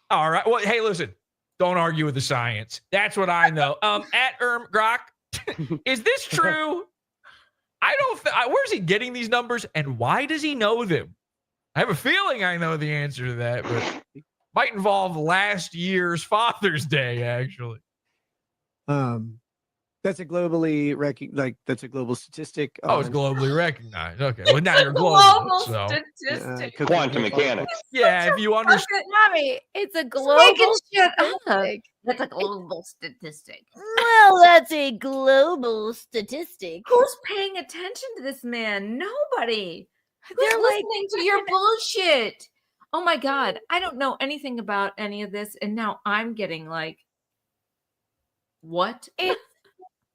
All right. Well, hey, listen, don't argue with the science. That's what I know. At Grok, is this true? I don't. Where's he getting these numbers, and why does he know them? I have a feeling I know the answer to that, but it might involve last year's Father's Day, actually. That's a globally that's a global statistic. Oh, it's globally recognized. Okay, well now you're global. So. Statistic. Quantum mechanics. Yeah, if you understand. Mommy, it's a global Making shit up. statistic. That's a global statistic. Well, that's a global statistic. Who's paying attention to this man? Nobody. They're Who's like, listening to your bullshit. Oh my God. I don't know anything about any of this. And now I'm getting like, what?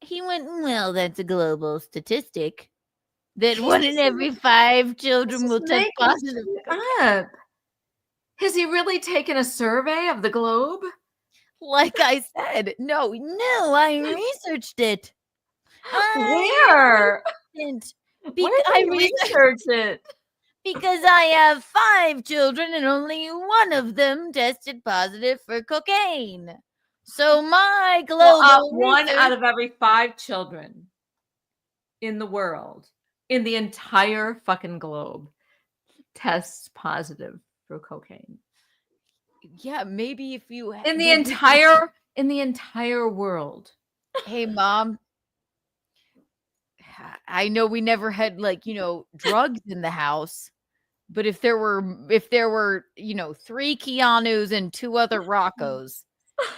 He went, well, that's a global statistic that 1 in every 5 children will test positive. Up. Has he really taken a survey of the globe? Like I said, no, I researched it. Where? I researched it? Because I have 5 children and only 1 of them tested positive for cocaine. So my global 1 research- out of every 5 children in the world, in the entire fucking globe, tests positive for cocaine. Yeah, maybe if you In the entire world. Hey, Mom. I know we never had drugs in the house, but if there were 3 Keanus and 2 other Roccos,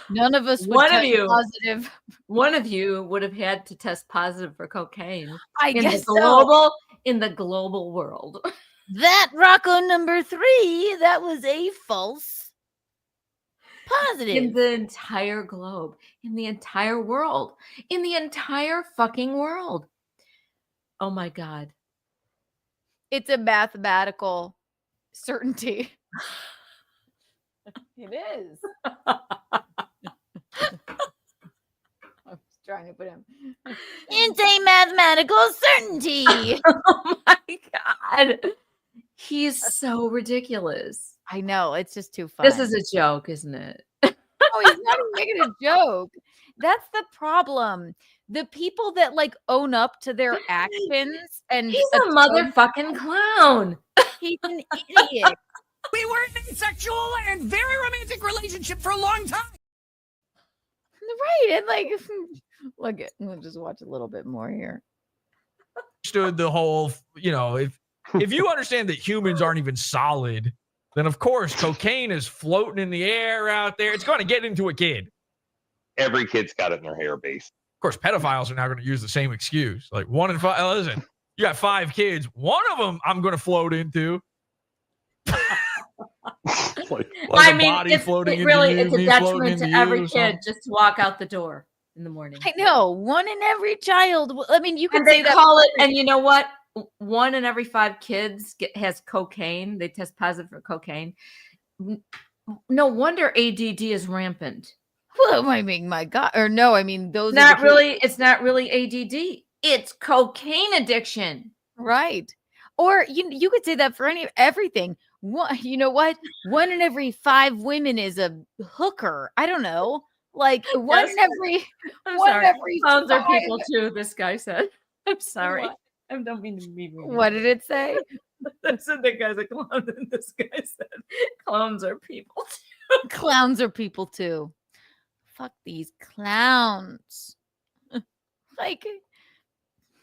none of us would test positive. One of you would have had to test positive for cocaine. I guess in the global world. That Rocco number 3, that was a false positive. In the entire globe, in the entire world, in the entire fucking world. Oh my God. It's a mathematical certainty. It is. I was trying to put him. It's a mathematical certainty. Oh my God. He's so ridiculous. I know. It's just too funny. This is a joke, isn't it? Oh, he's not even making a joke. That's the problem. The people that own up to their actions and he's a motherfucking clown. He's an idiot. We were in a sexual and very romantic relationship for a long time. Right. And look at, we'll just watch a little bit more here. Understood the whole, if you understand that humans aren't even solid, then of course cocaine is floating in the air out there. It's going to get into a kid. Every kid's got it in their hair base. Of course, pedophiles are now going to use the same excuse. 1 in 5. Listen, you got 5 kids. One of them I'm going to float into. It's a detriment to every kid just to walk out the door in the morning. I know. 1 in every child. I mean, you can say that. Call it, and you know what? 1 in every 5 kids has cocaine. They test positive for cocaine. No wonder ADD is rampant. Well, I mean, my God, or no, I mean those. It's not really ADD. It's cocaine addiction, right? Or you could say that for everything. You know what? 1 in every 5 women is a hooker. I don't know. 1 in every. Clowns are people too. This guy said. I'm sorry. What? I don't mean to be rude. What did it say? I said the guy's a clown, and this guy said clowns are people too. Clowns are people too. Fuck these clowns.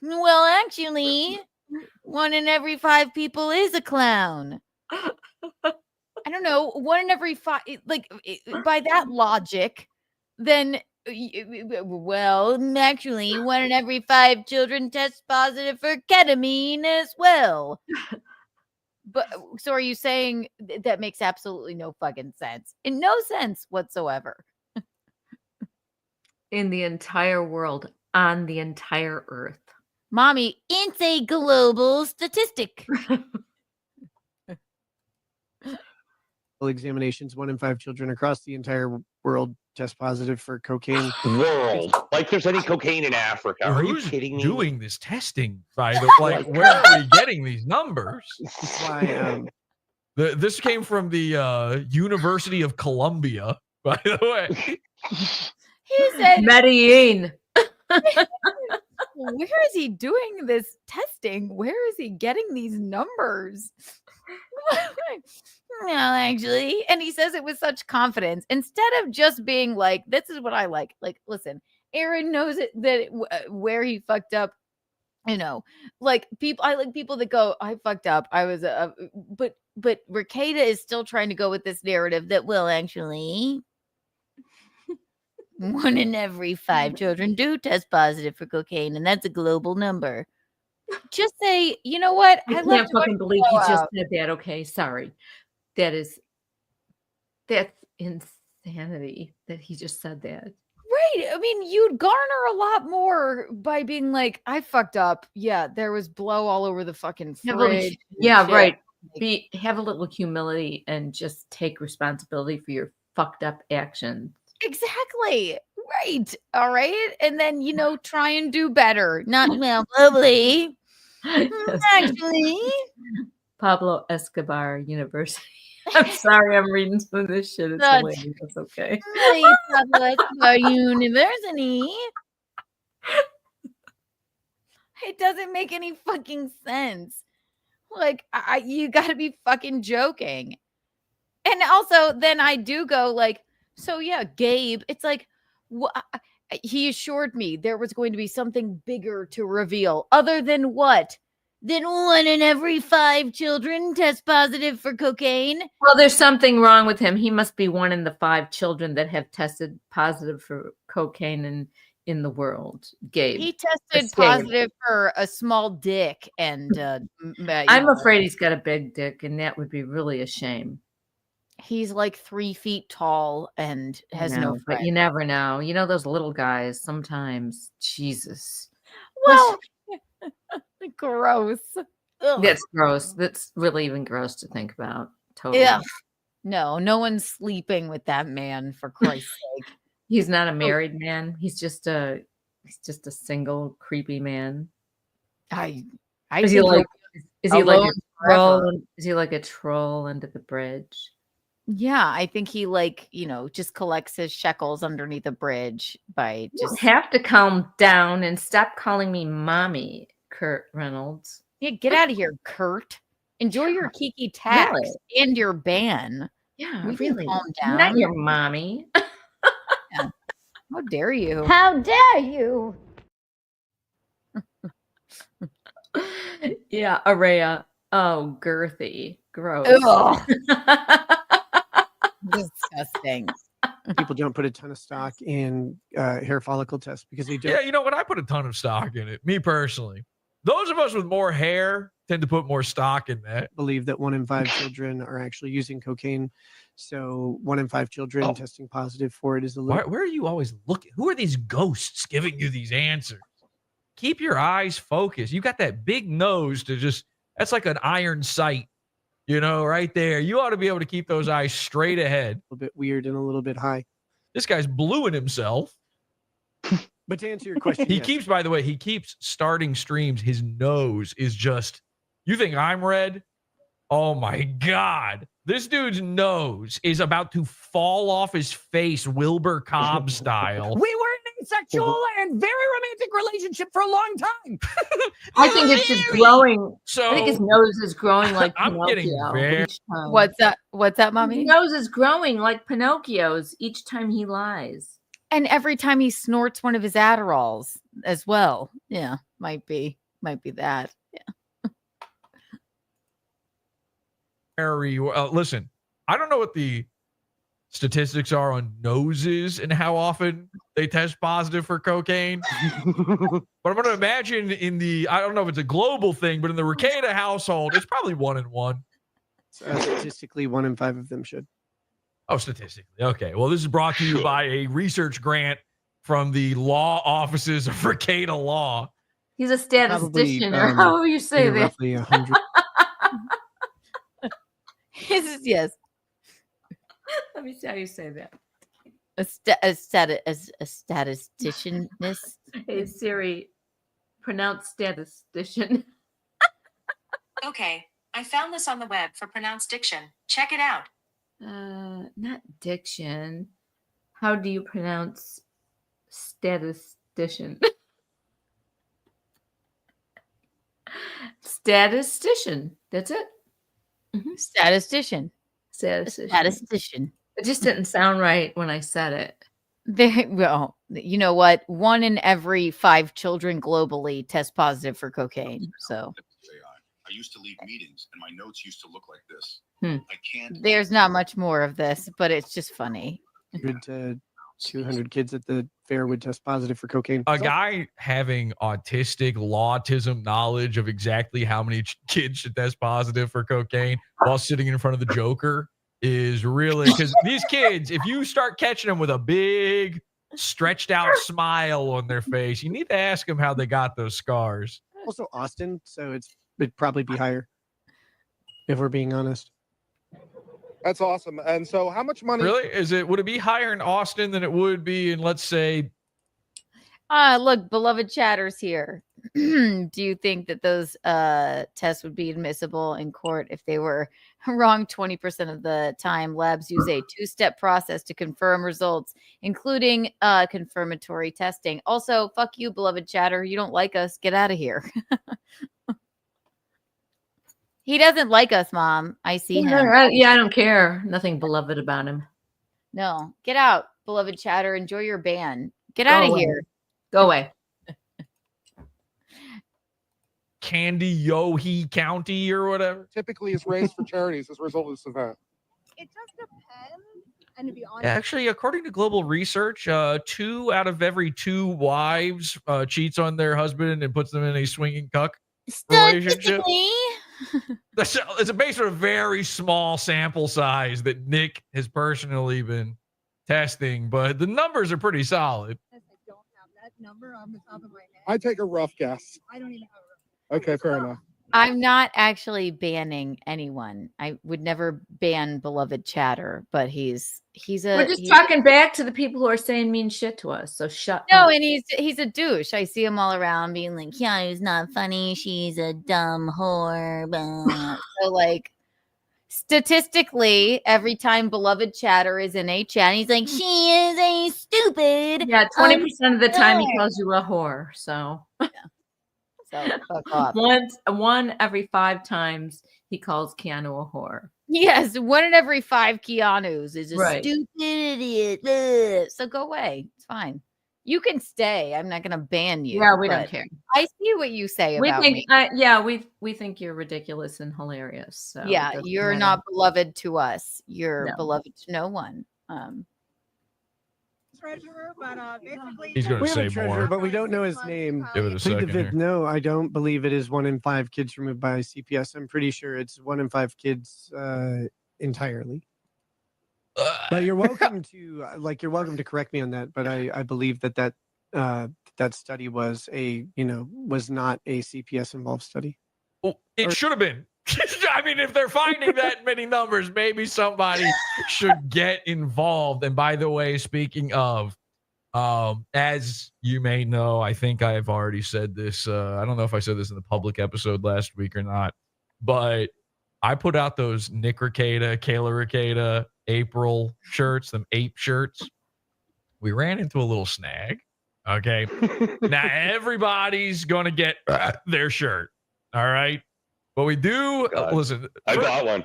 Well, actually, 1 in every 5 people is a clown. I don't know. 1 in every 5, by that logic, then, well, actually, 1 in every 5 children test positive for ketamine as well. But so are you saying that makes absolutely no fucking sense? In no sense whatsoever. In the entire world, on the entire earth. Mommy, it's a global statistic. Examinations, 1 in 5 children across the entire world test positive for cocaine. World. Like there's any cocaine in Africa. Are you kidding me? Doing this testing, by the way? Where are we getting these numbers? Why, this came from the University of Columbia, by the way. He said Medellin. Where is he doing this testing? Where is he getting these numbers? No, actually. And he says it with such confidence instead of just being like, this is what I like. Listen, Aaron knows it that where he fucked up. People. I like people that go, I fucked up. I was but Ricada is still trying to go with this narrative that will actually 1 in every 5 children do test positive for cocaine, and that's a global number. Just say, you know what? I can't fucking believe he just said that. Okay, sorry. That's insanity that he just said that. Right. I mean, you'd garner a lot more by being like, I fucked up. Yeah, there was blow all over the fucking fridge. Yeah, shit. right. Have a little humility and just take responsibility for your fucked up actions. Exactly. Right. All right. And then, try and do better. Not, well, lovely. Actually. Pablo Escobar University. I'm sorry, I'm reading some of this shit. It's hilarious. That's okay. Pablo Escobar University. It doesn't make any fucking sense. Like, you got to be fucking joking. And also, then I do go like, so yeah, Gabe. It's like, he assured me there was going to be something bigger to reveal. Other than what? Then 1 in every 5 children test positive for cocaine. Well, there's something wrong with him. He must be 1 in the 5 children that have tested positive for cocaine in the world. Gabe. He tested positive for a small dick, and I'm afraid he's got a big dick, and that would be really a shame. He's like 3 feet tall and has no friends. But you never know. You know those little guys sometimes. Jesus. Well, gross. Ugh. That's gross. That's really even gross to think about. Totally. Yeah. No one's sleeping with that man, for Christ's sake. He's not a married man. He's just a single creepy man. Is he like a troll under the bridge? Yeah, I think he just collects his shekels underneath a bridge by just have to calm down and stop calling me mommy, Kurt Reynolds. Yeah, get out of here, Kurt. Enjoy your Kiki tax and your ban. Yeah, we really. Calm down. Not your mommy. Yeah. How dare you? How dare you? Yeah, Araya. Oh, girthy. Gross. Disgusting. People don't put a ton of stock in hair follicle tests because they don't. Yeah, you know what? I put a ton of stock in it. Me personally. Those of us with more hair tend to put more stock in that. Believe that 1 in 5 children are actually using cocaine. So 1 in 5 children testing positive for it is a little. Where are you always looking? Who are these ghosts giving you these answers? Keep your eyes focused. You got that big nose that's like an iron sight, right there. You ought to be able to keep those eyes straight ahead. A little bit weird and a little bit high. This guy's blue in himself. But to answer your question, he keeps starting streams. His nose is just, you think I'm red? Oh my God. This dude's nose is about to fall off his face, Wilbur Cobb style. We were in a sexual and very romantic relationship for a long time. I think it's just growing. So I think his nose is growing like I'm getting Pinocchio. What's that, mommy? His nose is growing like Pinocchio's each time he lies. And every time he snorts one of his Adderalls as well. Yeah, might be that. Yeah. Listen, I don't know what the statistics are on noses and how often they test positive for cocaine. But I'm going to imagine I don't know if it's a global thing, but in the Rekieta household, it's probably 1 in 1. Statistically, 1 in 5 of them should. Oh, statistically. Okay. Well, this is brought to you by a research grant from the law offices of Rekieta Law. He's a statistician, or however you say that. Roughly 100. Yes. Let me see how you say that. A statistician. Hey Siri, pronounce statistician. Okay, I found this on the web for pronounced diction. Check it out. Not diction. How do you pronounce statistician? Statistician. That's it. Mm-hmm. Statistician. It just didn't sound right when I said it. Well, you know what? 1 in every 5 children globally test positive for cocaine. So I used to leave meetings and my notes used to look like this. I can't. There's not much more of this, but it's just funny. 200 kids at the fair would test positive for cocaine. A guy having autism knowledge of exactly how many kids should test positive for cocaine while sitting in front of the Joker is really, because these kids, if you start catching them with a big stretched out smile on their face. You need to ask them how they got those scars. Also Austin, so it'd probably be higher if we're being honest. That's awesome. And so how much money? Really? Would it be higher in Austin than it would be in, let's say? Look, beloved chatters here. Do you think that those tests would be admissible in court if they were wrong 20% of the time? Labs use a two-step process to confirm results, including confirmatory testing. Also, fuck you, beloved chatter. You don't like us. Get out of here. He doesn't like us, Mom. I see him. Yeah, I don't care. Nothing beloved about him. No, get out, beloved chatter. Enjoy your ban. Get out of here. Go away. Candy Yohe County or whatever. Typically is raised for charities as a result of this event. It just depends. And to be honest, Actually, according to global research, 2 out of every 2 wives cheats on their husband and puts them in a swinging cuck relationship. It's based on a very small sample size that Nick has personally been testing, but the numbers are pretty solid. I don't have that number on the top of my head. I take a rough guess. I don't even have Okay, fair enough. I'm not actually banning anyone. I would never ban beloved chatter, but he's We're just talking back to the people who are saying mean shit to us. So shut No, up. and he's a douche. I see him all around being like, Keanu's not funny. She's a dumb whore. Blah. So like statistically, every time beloved chatter is in a chat, he's like, she is a stupid. Yeah, 20% of the time he calls you a whore. So So fuck off. One every 5 times he calls Keanu a whore. Yes, 1 in every 5 Keanus is a Right. stupid idiot. Ugh. So go away. It's fine. You can stay. I'm not going to ban you. Yeah, we don't but care. I see what you say We about think, me. we think you're ridiculous and hilarious. So it Yeah, doesn't you're matter. not beloved to us. You're No. beloved to no one. treasurer, but basically He's going to We have a say treasurer, more. but we don't know his name. Give it a Plead the second fifth. here. No, I don't believe it is 1 in 5 kids removed by CPS. I'm pretty sure it's 1 in 5 kids entirely. But you're welcome to you're welcome to correct me on that. But I believe that study was was not a CPS involved study. Oh, it should have been. I mean, if they're finding that many numbers, maybe somebody should get involved. And by the way, speaking of, as you may know, I think I've already said this. I don't know if I said this in the public episode last week or not, but I put out those Nick Rekieta, Kayla Rekieta, April shirts, them ape shirts. We ran into a little snag. Okay. Now everybody's going to get their shirt. All right. But we do listen. I got one.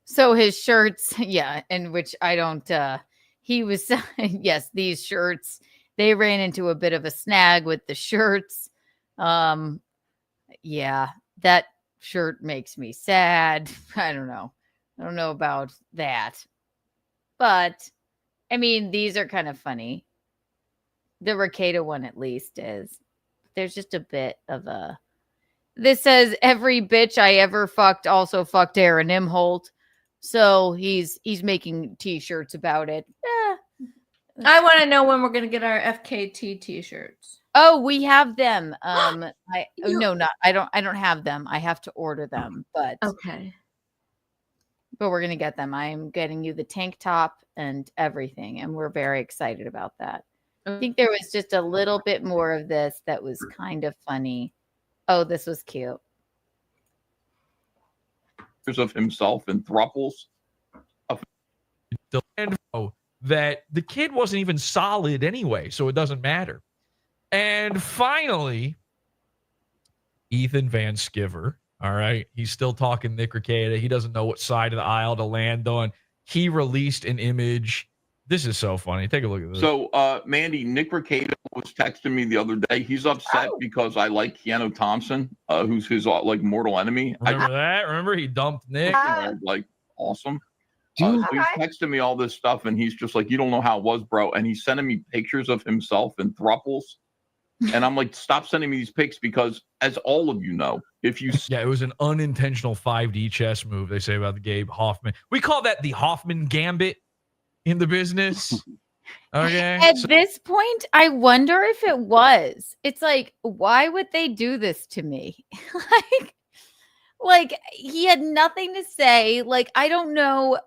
So his shirts, yeah, in which I don't, he was, yes, these shirts, they ran into a bit of a snag with the shirts. Yeah, that shirt makes me sad. I don't know. I don't know about that. But, I mean, these are kind of funny. The Rekieta one, at least, is. There's just a bit of a. This says every bitch I ever fucked also fucked Aaron Imholt. So he's making t-shirts about it. I want to know when we're going to get our FKT t-shirts. Oh, we have them. I don't have them. I have to order them, but okay. But we're going to get them. I'm getting you the tank top and everything, and we're very excited about that. I think there was just a little bit more of this that was kind of funny. Oh, this was cute. Of himself and thruples. And that the kid wasn't even solid anyway, so it doesn't matter. And finally, Ethan Van Sciver. All right. He's still talking Nick Rekieta. He doesn't know what side of the aisle to land on. He released an image. This is so funny. Take a look at this. So, Mandy, Nick Rekieta was texting me the other day. He's upset because I like Keanu Thompson, who's his mortal enemy. Remember that? Remember he dumped Nick? Awesome. So he's texting me all this stuff, and he's just like, you don't know how it was, bro. And he's sending me pictures of himself in thruples. And I'm like, stop sending me these pics because, as all of you know, if you... Yeah, it was an unintentional 5D chess move, they say about the Gabe Hoffman. We call that the Hoffman Gambit in the business. Okay. At this point, I wonder if it was. It's like, why would they do this to me? like he had nothing to say. Like, I don't know.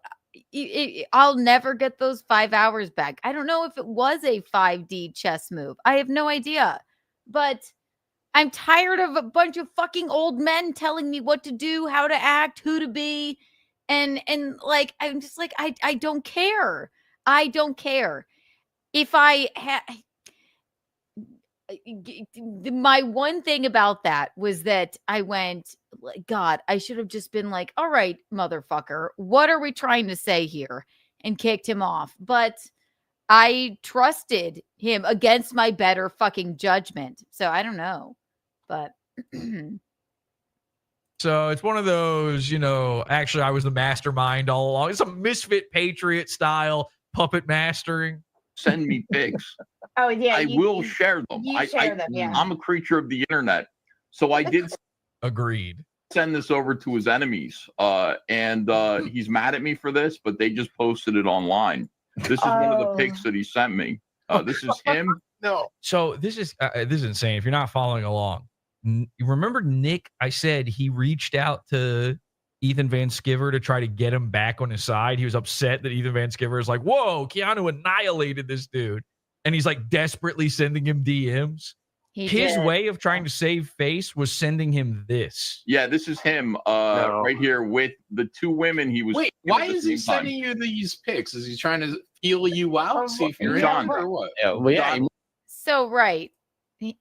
I'll never get those 5 hours back. I don't know if it was a 5D chess move. I have no idea. But I'm tired of a bunch of fucking old men telling me what to do, how to act, who to be. And like, I'm just like, I don't care. I don't care. If I had my one thing about that was that I went, God, I should have just been like, all right, motherfucker, what are we trying to say here? And kicked him off. But I trusted him against my better fucking judgment. So I don't know. But so it's one of those, actually I was the mastermind all along. It's a misfit patriot style puppet mastering. Send me pics. Oh yeah, I will share them. You share them, yeah. I'm a creature of the internet, so I did. Agreed. Send this over to his enemies, and he's mad at me for this, but they just posted it online. This is one of the pics that he sent me. This is him. No. So this is insane. If you're not following along, you remember Nick? I said he reached out to Ethan Van Sciver to try to get him back on his side. He was upset that Ethan Van Sciver is like, whoa, Keanu annihilated this dude. And he's like desperately sending him DMs. His way of trying to save face was sending him this. Yeah, this is him right here with the two women he was. Wait, why is he sending you these pics? Is he trying to feel you out? See if you're in or what? Yeah. So, right.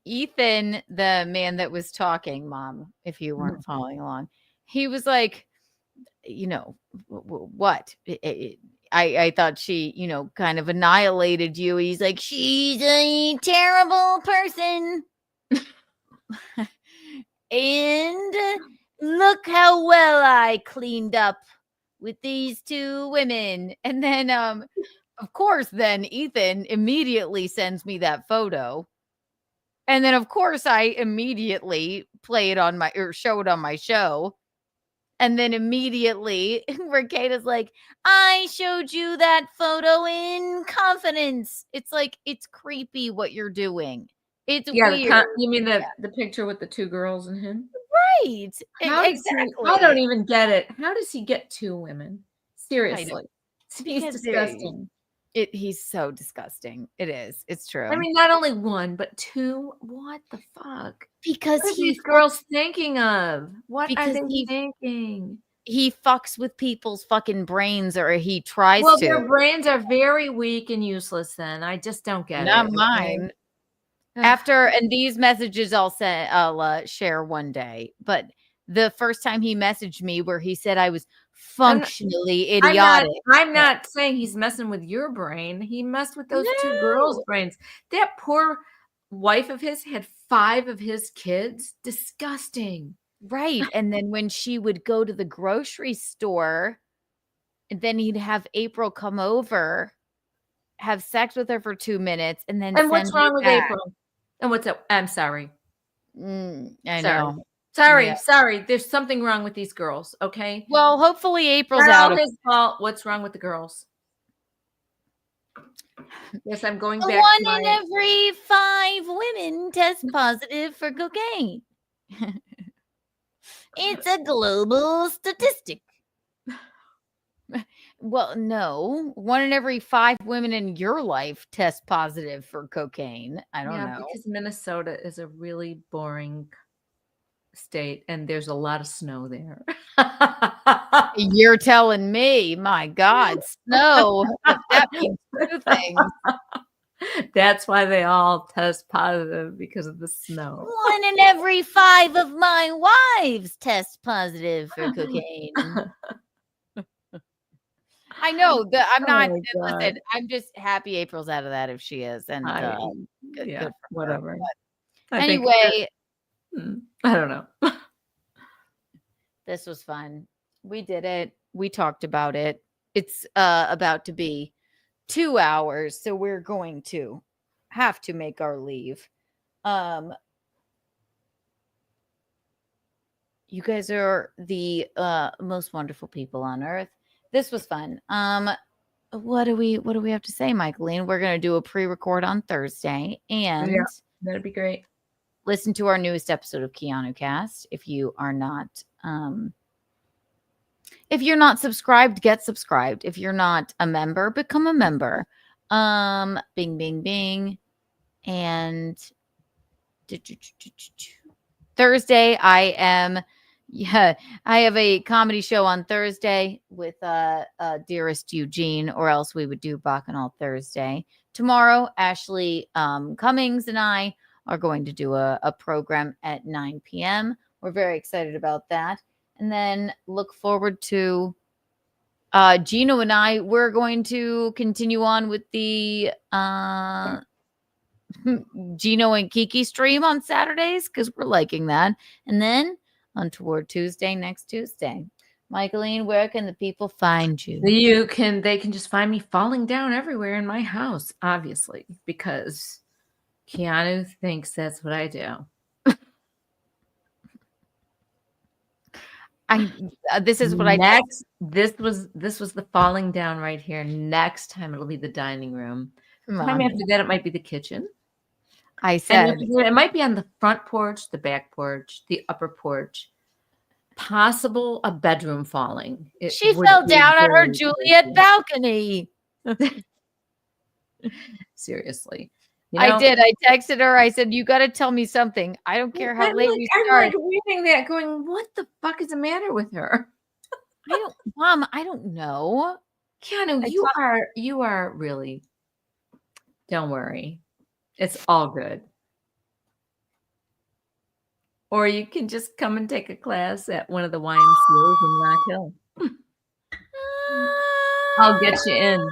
Ethan, the man that was talking, Mom, if you weren't following along, he was like, what? I thought she, kind of annihilated you. He's like, she's a terrible person. And look how well I cleaned up with these two women. And then, of course, then Ethan immediately sends me that photo. And then, of course, I immediately play it on show it on my show. And then immediately, Mercata's like, I showed you that photo in confidence. It's like, it's creepy what you're doing. It's weird. You mean the picture with the two girls and him? Right. Exactly. I don't even get it. How does he get two women? Seriously. He's disgusting. He's so disgusting. It is. It's true. I mean, not only one, but two. What the fuck? Because what are these girls thinking of? What are they thinking? He fucks with people's fucking brains, or he tries to. Well, their brains are very weak and useless then. I just don't get it. Not mine. And these messages I'll share one day. But the first time he messaged me where he said I was functionally idiotic. I'm not saying he's messing with your brain. He messed with those two girls' brains. That poor wife of his had 5 of his kids. Disgusting. Right. And then when she would go to the grocery store, and then he'd have April come over, have sex with her for 2 minutes, and then what's wrong with April? And what's up? I'm sorry. I know. Sorry. There's something wrong with these girls. Okay. Well, hopefully April's not out all of his fault. What's wrong with the girls? Yes, I'm going back. 1 in every 5 women test positive for cocaine. It's a global statistic. Well, no. 1 in every 5 women in your life test positive for cocaine. I don't know. Because Minnesota is a really boring state and there's a lot of snow there. You're telling me, my God, snow. That means 2 things. That's why they all test positive, because of the snow. 1 in every 5 of my wives test positive for cocaine. I know that I'm not. Listen, I'm just happy April's out of that if she is, and good whatever. Anyway, I don't know. This was fun. We did it. We talked about it. It's about to be 2 hours, so we're going to have to make our leave. You guys are the most wonderful people on earth. This was fun. what do we have to say, Michaelene? We're gonna do a pre-record on Thursday, and Yeah, that'd be great. Listen to our newest episode of Keanu Cast. If you are not if you're not subscribed, get subscribed. If you're not a member, become a member. Bing, bing, bing. And Thursday, I have a comedy show on Thursday with Dearest Eugene, or else we would do Bacchanal Thursday. Tomorrow, Ashley Cummings and I are going to do a program at 9 p.m. We're very excited about that. And then look forward to Gino and I. We're going to continue on with the Gino and Kiki stream on Saturdays because we're liking that. And then Untoward Tuesday next Tuesday. Michaelene, where can the people find you? They can just find me falling down everywhere in my house, obviously, because Keanu thinks that's what I do. This is what I next. This was the falling down right here. Next time it'll be the dining room. Time after that it might be the kitchen. I said it might be on the front porch, the back porch, the upper porch. Possible a bedroom falling. She fell down on her Juliet balcony. Seriously. I did. I texted her. I said, "You got to tell me something. I don't care how late we start." I'm like reading that, going, "What the fuck is the matter with her?" Mom, I don't know. Keanu, you are really. Don't worry, it's all good. Or you can just come and take a class at one of the YMCA's in Rock Hill. I'll get you in.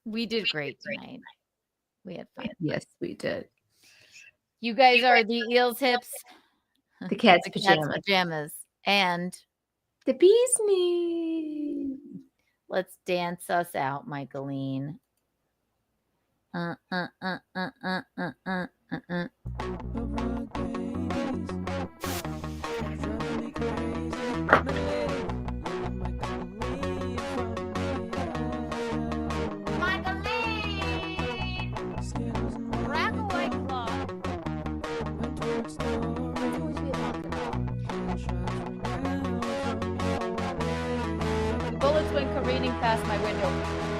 We did great tonight. We had fun. Yes, we did. You guys are the Eels Hips, The cat's pajamas. pajamas, and the bee's knees. Let's dance us out, Michaelene. Bullets went careening past my window.